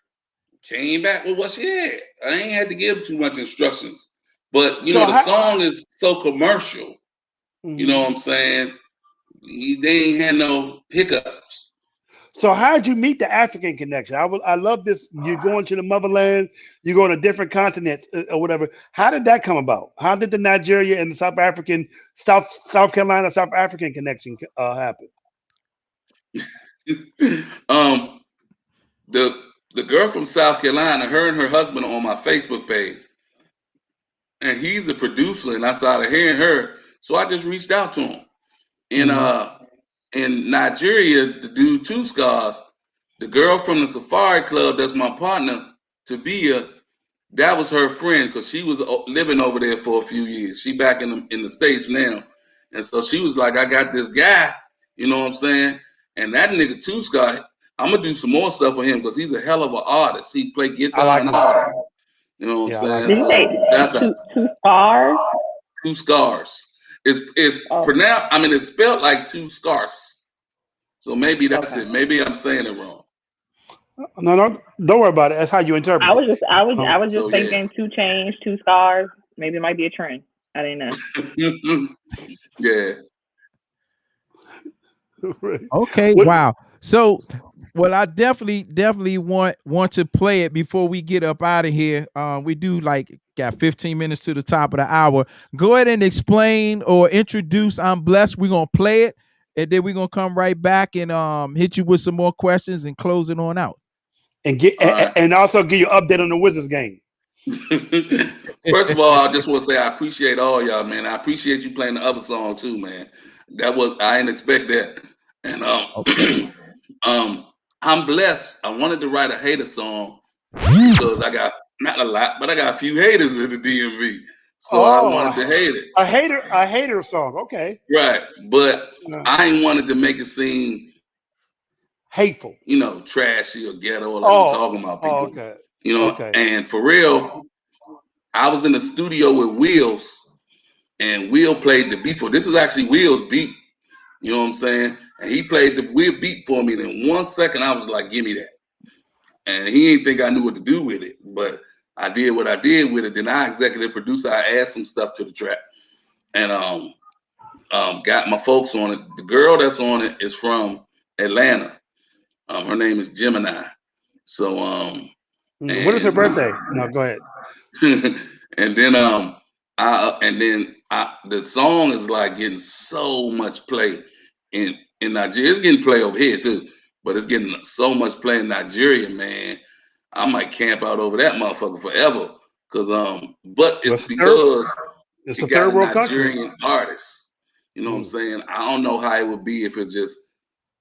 came back with what she had. I ain't had to give too much instructions. But, the song is so commercial. You know what I'm saying? They ain't had no hiccups. So how'd you meet the African connection? I love this. You're going to the motherland. You're going to different continents or whatever. How did that come about? How did the Nigeria and the South Carolina, South African connection happen? The girl from South Carolina, her and her husband are on my Facebook page, and he's a producer. And I started hearing her, so I just reached out to him. In Nigeria, the dude Two Scars, the girl from the Safari Club that's my partner, Tabia, that was her friend because she was living over there for a few years. She back in the States now. And so she was like, I got this guy, you know what I'm saying? And that nigga Two Scars, I'm going to do some more stuff for him because he's a hell of an artist. He play guitar and all that. You know what I'm saying? Did you say two scars? Two Scars. It's pronounced, it's spelled like two scars. So maybe that's it. Maybe I'm saying it wrong. No, don't worry about it. That's how you interpret it. I was just thinking 2 Chainz, 2 Scars. Maybe it might be a trend. I didn't know. Yeah. Okay. Wow. So, well, I definitely want to play it before we get up out of here. We do got 15 minutes to the top of the hour. Go ahead and explain or introduce I'm Blessed. We're going to play it, and then we're going to come right back and hit you with some more questions and close it on out. And and also give you an update on the Wizards game. First of all, I just want to say I appreciate all y'all, man. I appreciate you playing the other song too, man. I didn't expect that. And I'm blessed. I wanted to write a hater song because I got not a lot, but I got a few haters in the DMV. So I wanted to hate it. A hater song, okay. Right. But I ain't wanted to make it seem hateful, trashy or ghetto or I'm talking about people. And for real, I was in the studio with Wheels, and Will played the beat for this is actually Will's beat. You know what I'm saying? And he played the Will beat for me. And in 1 second, I was like, give me that. And he didn't think I knew what to do with it, but I did what I did with it. Then I executive producer, I added some stuff to the track, and got my folks on it. The girl that's on it is from Atlanta. Her name is Gemini. So what is her birthday? No, go ahead. And then the song is like getting so much play in Nigeria. It's getting play over here too, but it's getting so much play in Nigeria, man. I might camp out over that motherfucker forever. But it's because it's a third world Nigerian country. artist. You know what I'm saying? I don't know how it would be if it's just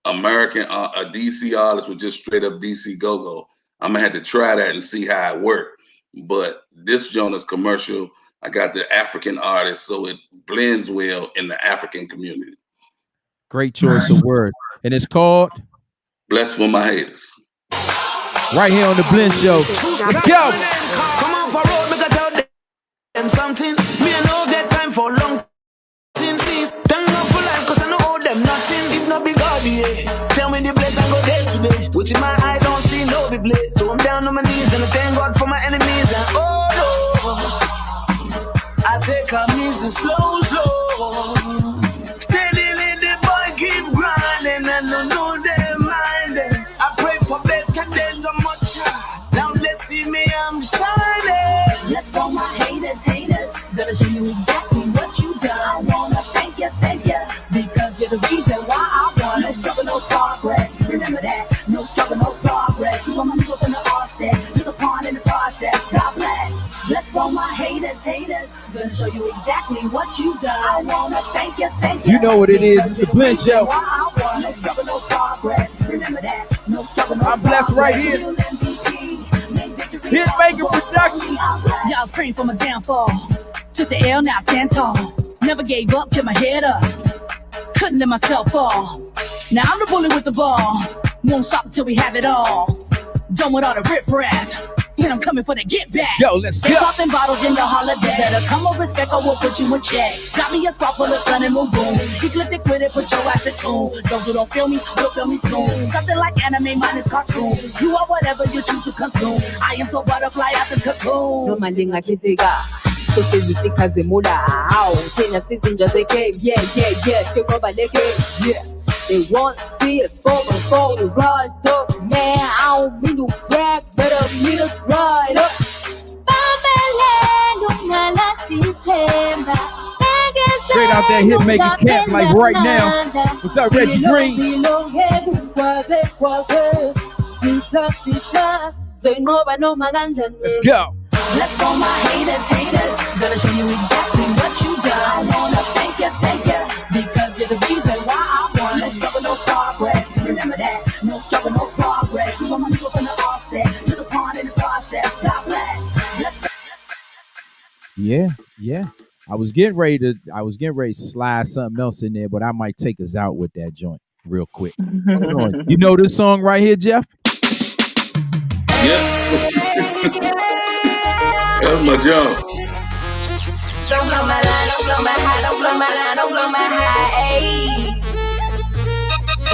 American, a DC artist with just straight up DC go-go. I'm gonna have to try that and see how it works. But this joint is commercial. I got the African artist, so it blends well in the African community. Great choice of word. And it's called Blessed for My Haters. Right here on the Blend Show. Let's go. Come on for road, make a tell them something. Me and no get time for long. Please, thank God for life, cause I know owe them nothing. If not be God, yeah. Tell me the place I go there today. Which in my eye don't see no be blade. So I'm down on my knees and I thank God for my enemies. And I take our music slow. Steadily the boy keep grinding and I know they're minding. I pray for better days on my child. Now let's see me, I'm shining. Let's go, my haters. Gonna show you exactly what you done. I wanna thank you, because you're the reason why I won. No struggle, no progress. Remember that. No struggle, no progress. You want my music from the offset. Just a pawn in the process. God bless. Let's go, my haters. Gonna show you exactly what you done. I wanna thank you. You know what it is. It's the Blend Show. No struggle, no progress. I'm blessed right here. Hitmaker Productions. Y'all scream for my downfall. Took the L, now I stand tall. Never gave up, kept my head up. Couldn't let myself fall. Now I'm the bully with the ball. Won't stop until we have it all. Done with all the rip-rap. And I'm coming for the get back. Let's go. They popping bottles in the holiday. Better come with respect or we'll put you in check. Got me a spot full of sun and moon boom. Ecliptic with it, put your ass at tune. Those who don't feel me, will feel me soon. Something like anime minus cartoon. You are whatever you choose to consume. I am so butterfly out the cocoon. No malinga kitika. Sosezisika zemula. Ow. Tena sizinja zeke. Yeah. Still go by leke. Yeah. They want to see us before we rise up. Man, I don't mean to brag, better meet us right up. Straight out that Hitmaker camp like right now. What's up, Reggie Green? Let's go. Let's go, my haters. Gonna show you exactly what you done. I wanna thank you, because you're the reason why I won. No struggle, no progress. Remember that. No struggle, no progress. You want my nigga from the offset to the pawn in the process. God bless. Yeah. I was getting ready to slide something else in there, but I might take us out with that joint real quick. Hold on. You know this song right here, Jeff? Yeah. That was my job. Don't blow my line, don't blow my high, don't blow my line, don't blow my high. Ayy.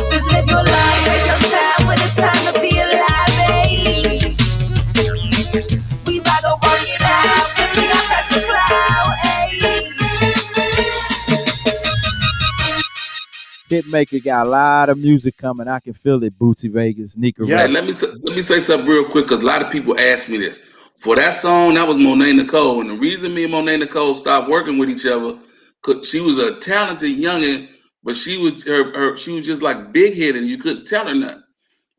Just live your life, take some time when it's time to be alive. Ayy. We about to work it out, if we not press the cloud. Hitmaker got a lot of music coming. I can feel it, Bootsy Vegas, Nika Yeah, Ray. let me say something real quick, because a lot of people ask me this. For that song, that was Monet Nicole, and the reason me and Monet Nicole stopped working with each other, cause she was a talented youngin', but she was she was just like big headed, and you couldn't tell her nothing.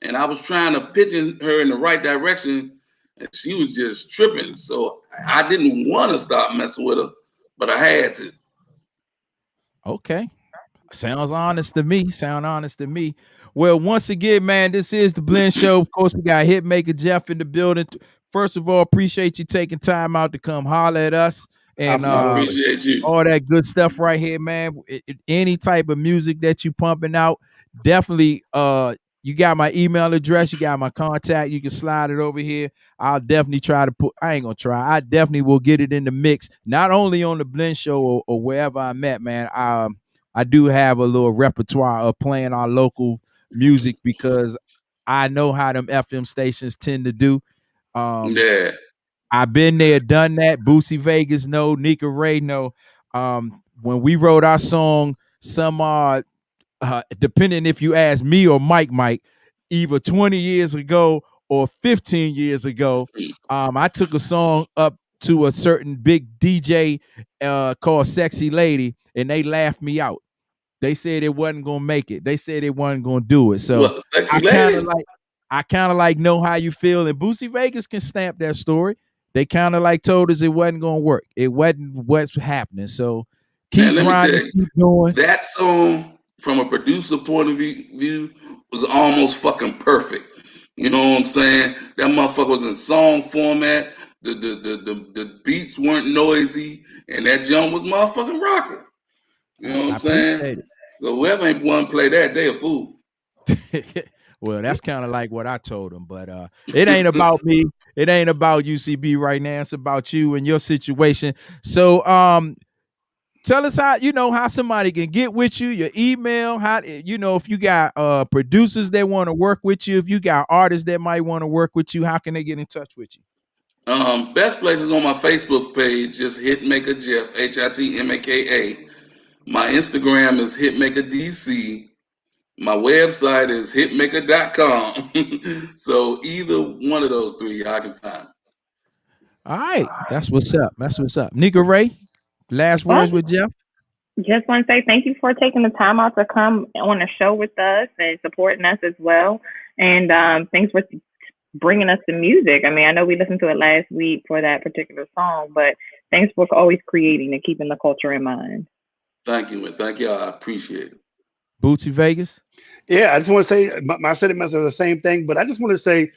And I was trying to pigeon her in the right direction, and she was just tripping. So I didn't want to stop messing with her, but I had to. Okay. Sounds honest to me. Well, once again, man, this is the Blend Show. Of course, we got Hitmaker Jeff in the building. First of all, appreciate you taking time out to come holler at us and I appreciate you. all that good stuff right here, man. Any type of music that you pumping out, definitely. You got my email address, you got my contact. You can slide it over here. I'll definitely try to put. I ain't gonna try. I definitely will get it in the mix, not only on the Blend Show or wherever I'm at, man. I do have a little repertoire of playing our local music because I know how them FM stations tend to do. Yeah. I've been there, done that. Bootsy Vegas know, Nika Ray know. When we wrote our song, some depending if you ask me or Mike, either 20 years ago or 15 years ago, I took a song up to a certain big DJ called Sexy Lady, and they laughed me out. They said it wasn't gonna make it. They said it wasn't gonna do it. So What, Sexy I kind of like know how you feel, and Bootsy Vegas can stamp that story. They kind of like told us it wasn't gonna work. It wasn't what's happening. So keep grinding, keep going. That song, from a producer point of view, was almost fucking perfect. You know what I'm saying? That motherfucker was in song format. The beats weren't noisy, and that jump was motherfucking rocking. You know what I'm saying? So whoever ain't one play that, they a fool. Well, that's kind of like what I told him, but it ain't about me. It ain't about UCB right now. It's about you and your situation. So tell us how somebody can get with you, your email, if you got producers that want to work with you, if you got artists that might want to work with you, how can they get in touch with you? Best place is on my Facebook page, just Hitmaker Jeff, Hitmaka. My Instagram is HitmakerDC. My website is hitmaker.com. So either one of those three, I can find. All right. That's what's up. Nika Ray, last words with Jeff? Just want to say thank you for taking the time out to come on the show with us and supporting us as well. And thanks for bringing us the music. I mean, I know we listened to it last week for that particular song, but thanks for always creating and keeping the culture in mind. Thank you, man. Thank you. I appreciate it. Bootsy Vegas? Yeah, I just want to say my sentiments are the same thing, but I just want to say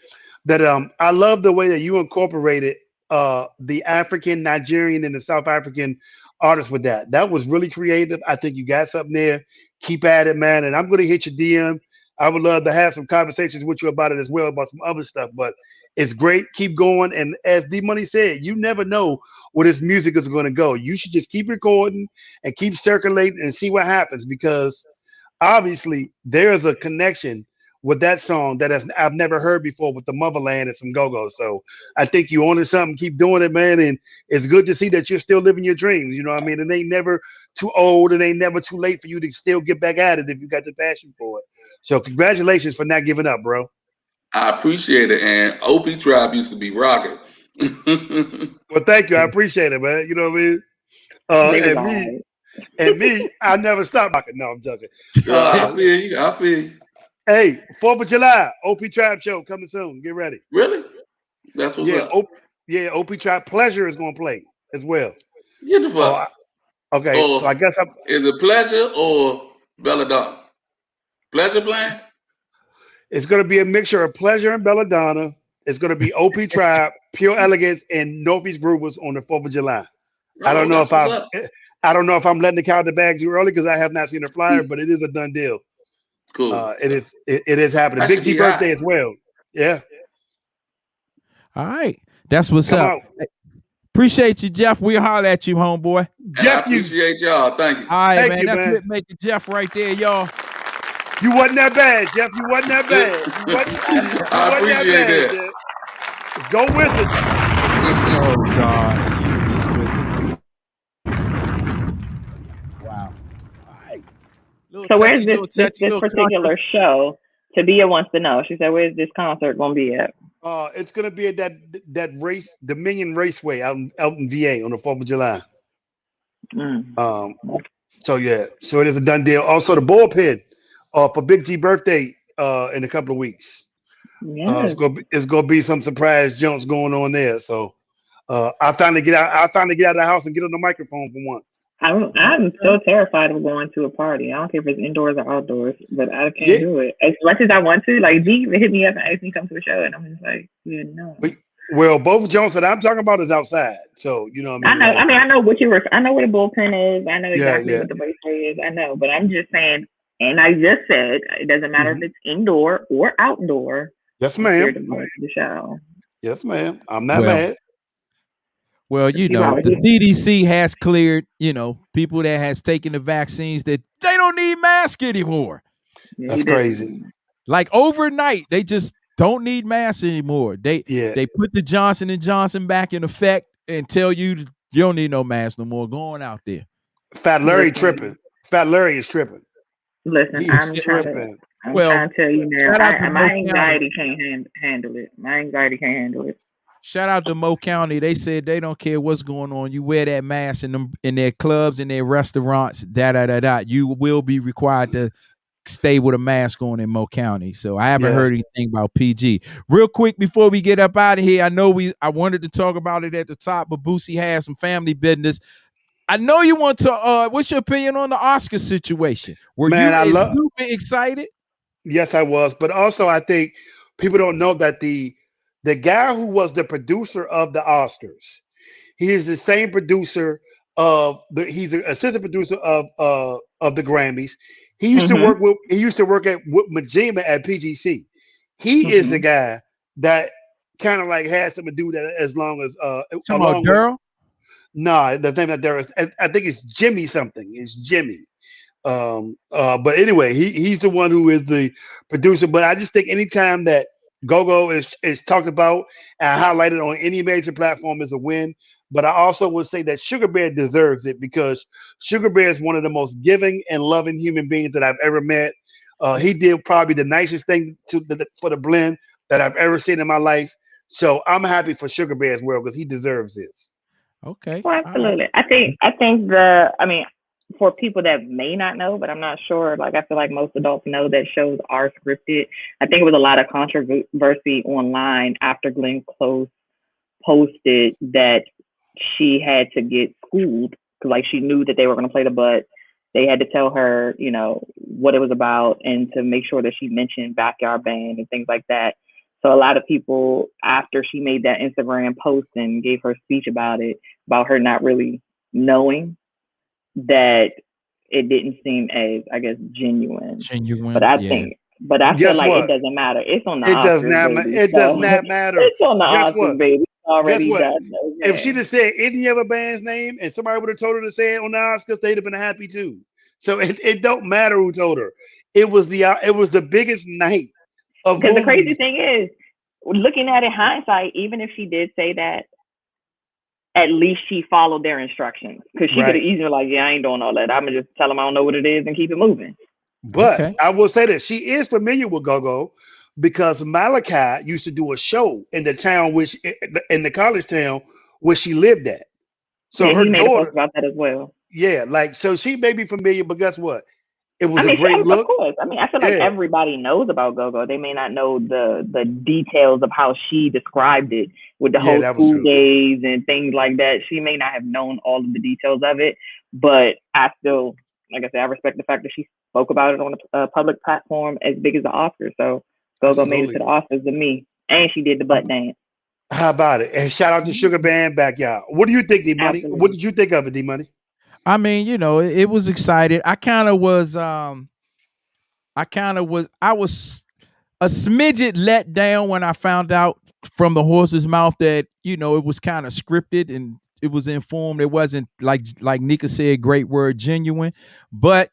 that I love the way that you incorporated the African, Nigerian, and the South African artists with that. That was really creative. I think you got something there. Keep at it, man. And I'm going to hit your DM. I would love to have some conversations with you about it as well, about some other stuff. But it's great. Keep going. And as D Money said, you never know where this music is going to go. You should just keep recording and keep circulating and see what happens, because obviously there's a connection with that song that I've never heard before with the motherland and some go-go. So I think you onto something. Keep doing it, man. And it's good to see that you're still living your dreams. You know what I mean? And they never too old and they never too late for you to still get back at it if you got the passion for it. So congratulations for not giving up, bro. I appreciate it. And OP Tribe used to be rocking. Well, thank you. I appreciate it, man. You know what I mean? They was And all me, right. and me, I never stop rocking. No, I'm joking. I feel you. I feel you. Hey, 4th of July, OP Tribe show coming soon. Get ready. Really? That's what's up. OP Tribe Pleasure is going to play as well. Get the Oh, fuck. okay. Or So I guess is it Pleasure or Belladonna? Pleasure playing? it's going to be a mixture of Pleasure and Belladonna. It's going to be OP Tribe, Pure Elegance, and Northeast Groovers on the 4th of July. I don't know that's if what's up. I don't know if I'm letting the cow out the bag too early because I have not seen the flyer, but it is a done deal. Cool. It is happening. That Big should G be birthday hot. as well. Yeah. All right. That's what's Come up. out. Appreciate you, Jeff. We'll holler at you, homeboy. And Jeff, I appreciate y'all. Thank you. All right, Thank man. you, That's man. it. Make it Jeff right there, y'all. You wasn't that bad, Jeff. You wasn't that bad. You wasn't I that appreciate bad, that. Jeff. Go Wizards. Oh, God. Wow. All right. So where's this Little particular show? Tabia wants to know. She said, "Where's this concert going to be at?" It's gonna be at that race, Dominion Raceway out in VA on the 4th of July. Mm. So yeah, so it is a done deal. Also, the bullpen for Big G birthday in a couple of weeks. Yes. It's gonna be some surprise jumps going on there. So I finally get out. I finally get out of the house and get on the microphone for once. I'm so terrified of going to a party. I don't care if it's indoors or outdoors, but I can't do it. As much as I want to, like G hit me up and asked me to come to a show, and I'm just like, yeah, no. Well, both Jones that I'm talking about is outside, so you know what I mean. I know. I know what I know what a bullpen is. I know exactly Yeah. what the raceway is. I know, but I'm just saying. And I just said it doesn't matter if it's indoor or outdoor. Yes, I'm here ma'am. to go to the show. Yes, ma'am. I'm not mad. Well, you know, the CDC has cleared, people that has taken the vaccines that they don't need masks anymore. That's crazy. Like overnight, they just don't need masks anymore. They put the Johnson & Johnson back in effect and tell you you don't need no mask no more. Going out there. Fat Larry tripping. Fat Larry is tripping. Listen, I'm trying to tell you now. My anxiety can't handle it. My anxiety can't handle it. Shout out to Mo County. They said they don't care what's going on. You wear that mask in their clubs, in their restaurants, you will be required to stay with a mask on in Mo County. So I haven't heard anything about PG. Real quick before we get up out of here, I wanted to talk about it at the top, but Boosie has some family business. I know you want to. What's your opinion on the Oscar situation? Were you super excited? Yes, I was, but also I think people don't know that the guy who was the producer of the Oscars, he is the same producer he's the assistant producer of the Grammys. He used to work with Majima at PGC. He is the guy that kind of like had something to do with that as long as talking about Daryl? No, the name that Daryl, I think it's Jimmy something. It's Jimmy. But anyway, he's the one who is the producer. But I just think anytime that Go-Go is talked about and highlighted on any major platform is a win. But I also would say that Sugar Bear deserves it because Sugar Bear is one of the most giving and loving human beings that I've ever met. He did probably the nicest thing for the blend that I've ever seen in my life. So I'm happy for Sugar Bear as well because he deserves this. Okay. Well, absolutely. I think for people that may not know, but I'm not sure, like I feel like most adults know that shows are scripted. I think it was a lot of controversy online after Glenn Close posted that she had to get schooled because like she knew that they were going to play the butt they had to tell her, you know, what it was about and to make sure that she mentioned Backyard Band and things like that. So a lot of people, after she made that Instagram post and gave her speech about it, about her not really knowing, that it didn't seem as, I guess, genuine. But I think, but I feel Guess like what? it doesn't matter. It's on the It does Oscars, not. baby. It does not matter. It's on the Guess Oscars, what? baby. It's already Guess what? done. If she'd have said any other band's name and somebody would have told her to say it on the Oscars, they'd have been happy too. So it don't matter who told her. It was the biggest night of Because the crazy movies. thing is, looking at it hindsight, even if she did say that, at least she followed their instructions. Because she could have easily like, yeah, I ain't doing all that. I'm gonna just tell them I don't know what it is and keep it moving. But I will say that she is familiar with go-go because Malachi used to do a show in the town in the college town where she lived at. So yeah, her he made a daughter post about that as well. Yeah, like so she may be familiar, but guess what? It was I mean, a great look. Of course. I mean, I feel like everybody knows about go-go. They may not know the details of how she described it with the whole school days and things like that. She may not have known all of the details of it, but I still, like I said, I respect the fact that she spoke about it on a public platform as big as the Oscars. So go-go made it to the Oscars to me, and she did the butt dance. How about it? And shout out to Sugar Band Backyard. What do you think, D Money? What did you think of it, D Money? I mean, you know, it was excited. I was a smidget let down when I found out from the horse's mouth that, you know, it was kind of scripted and it was informed. It wasn't like Nika said, great word, genuine. But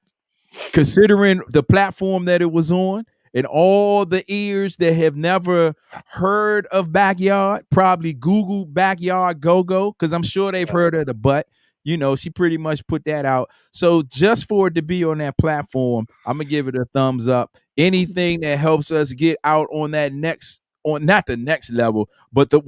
considering the platform that it was on and all the ears that have never heard of Backyard, probably Google Backyard Go-Go, because I'm sure they've heard of the butt. You know, she pretty much put that out. So just for it to be on that platform, I'm gonna give it a thumbs up. Anything that helps us get out on that not the next level, but the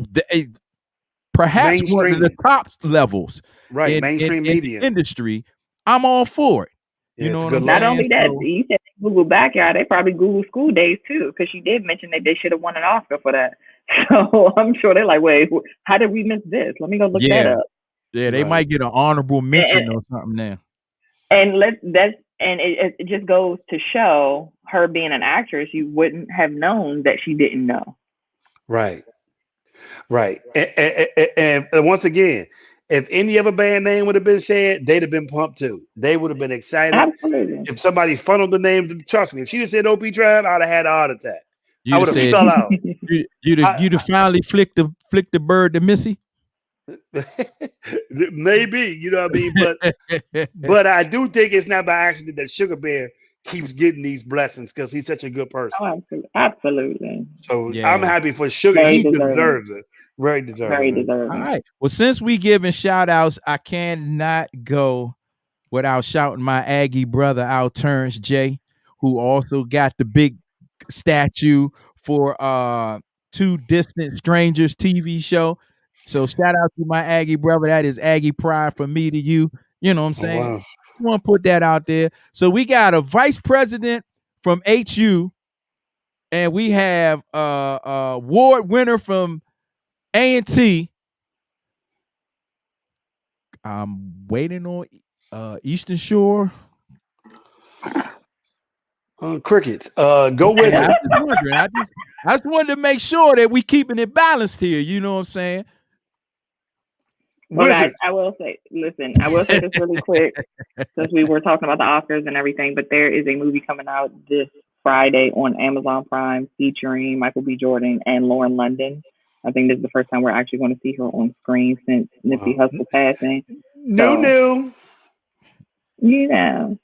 perhaps mainstream. One of the top levels, right? Mainstream media industry. I'm all for it. Yeah, you know what I'm saying? Not only that, you said Google Backyard, they probably Google School Days too, because she did mention that they should have won an Oscar for that. So I'm sure they're like, wait, how did we miss this? Let me go look that up. Yeah, they might get an honorable mention or something now. And it just goes to show her being an actress, you wouldn't have known that she didn't know. Right. And once again, if any other band name would have been said, they'd have been pumped too. They would have been excited. Absolutely. If somebody funneled the name, trust me, if she just said OP Tribe, I'd have had a heart attack. I would have fell out. You'd have finally flicked the bird to Missy. Maybe, you know what I mean, but I do think it's not by accident that Sugar Bear keeps getting these blessings because he's such a good person. Oh, absolutely. So I'm happy for Sugar. He deserves it. Very deserved. All right. Well, since we giving shout outs, I cannot go without shouting my Aggie brother out, Terrence J, who also got the big statue for Two Distant Strangers TV show. So shout out to my Aggie brother. That is Aggie pride from me to you. You know what I'm saying? Wow. Just want to put that out there. So we got a vice president from HU, and we have a award winner from A&T. I'm waiting on Eastern Shore. Crickets. Go with it. I just wanted to make sure that we keeping it balanced here. You know what I'm saying? Well, guys, I will say this really quick, since we were talking about the Oscars and everything, but there is a movie coming out this Friday on Amazon Prime featuring Michael B. Jordan and Lauren London. I think this is the first time we're actually going to see her on screen since Nipsey Hussle passing. No. You know.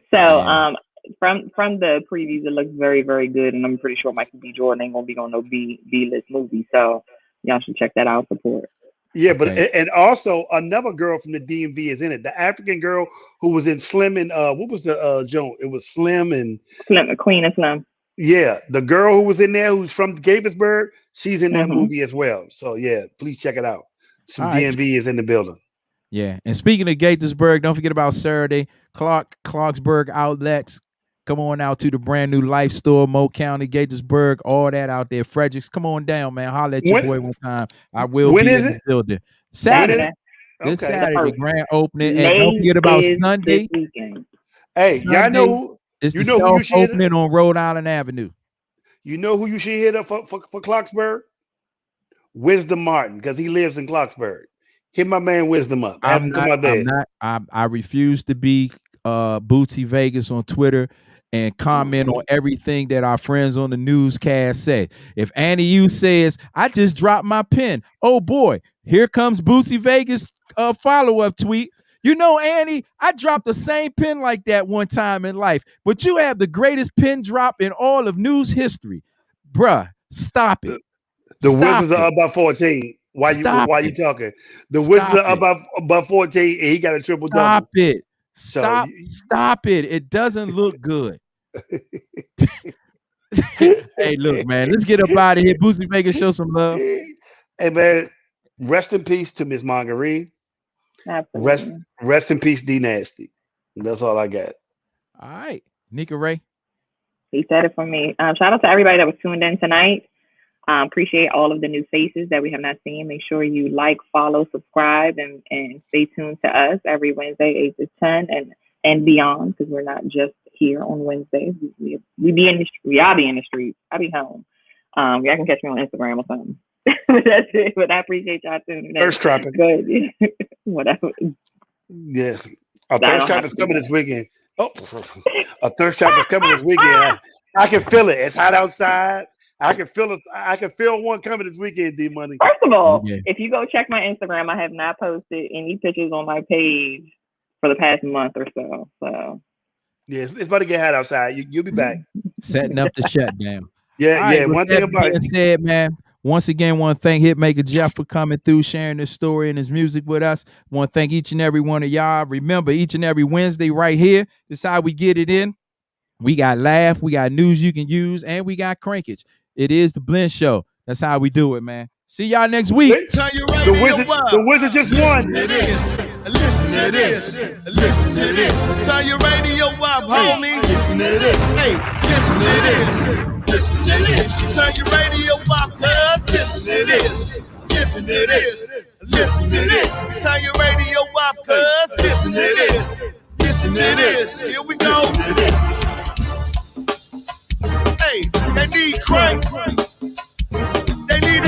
So from the previews, it looks very, very good, and I'm pretty sure Michael B. Jordan ain't gonna be on no B-list movie. So y'all should check that out. Support. Yeah, but and also another girl from the DMV is in it. The African girl who was in Slim and what was the joint? It was Slim and Queen and Slim. Yeah, the girl who was in there who's from Gaithersburg, she's in that movie as well. So yeah, please check it out. Some DMV is in the building. Yeah, and speaking of Gaithersburg, don't forget about Saturday, Clarksburg outlets. Come on out to the brand new Life Store, Mo County, Gaithersburg, all that out there. Fredericks, come on down, man. Holler at your boy one time. I will be in the building. Saturday. This Saturday, grand opening. And don't forget about Sunday. Hey, y'all Sunday know is you the know who you soft should hit. opening on Rhode Island Avenue. You know who you should hit up for Clarksburg? Wisdom Martin, because he lives in Clarksburg. Hit my man Wisdom up. Have him come out there. I refuse to be Bootsy Vegas on Twitter and comment on everything that our friends on the newscast say. If Annie U says, I just dropped my pen. Oh boy, here comes Bootsy Vegas follow-up tweet. You know, Annie, I dropped the same pin like that one time in life, but you have the greatest pin drop in all of news history. Bruh, stop it. The Stop Wizards are up by 14. Why you talking? The Wizards are up by 14 and he got a triple double. Stop it. So, Stop it. It doesn't look good. Hey, look, man, let's get up out of here. Bootsy Vegas, show some love. Hey, man, rest in peace to Miss Marguerite. Absolutely. Rest in peace, D Nasty. That's all I got. All right. Nika Ray. He said it for me. Shout out to everybody that was tuned in tonight. Appreciate all of the new faces that we have not seen. Make sure you like, follow, subscribe, and stay tuned to us every Wednesday, 8 to 10 and beyond, because we're not just here on Wednesdays. We be in we all be in the streets. I be home. Y'all can catch me on Instagram or something. But that's it. But I appreciate y'all tuning in. Thirst trapping. Good. Whatever. Yeah. A thirst trap is coming this weekend. Oh, a thirst trap is coming this weekend. I can feel it. It's hot outside. I can feel it. I can feel one coming this weekend, D Money. First of all, if you go check my Instagram, I have not posted any pictures on my page for the past month or so. So yeah, it's about to get hot outside. You'll be back. Setting up the shutdown. Yeah, all yeah. Right, one thing about it. Said, man. Once again, want to thank Hitmaker Jeff for coming through, sharing his story and his music with us. Want to thank each and every one of y'all. Remember, each and every Wednesday right here, this is how we get it in. We got laugh, we got news you can use, and we got crankage. It is the Blend Show. That's how we do it, man. See y'all next week. Turn your radio the Wizard just won. Listen to this. Listen to this. Listen to this. Turn your radio up, homie. Listen to this. Hey, listen to this. Listen to this. You turn your radio up, cuz. Listen to this. Listen to this. Listen to this. Turn your radio up, cuz. Listen to this. Listen to this. Here we go. Hey, they need crank.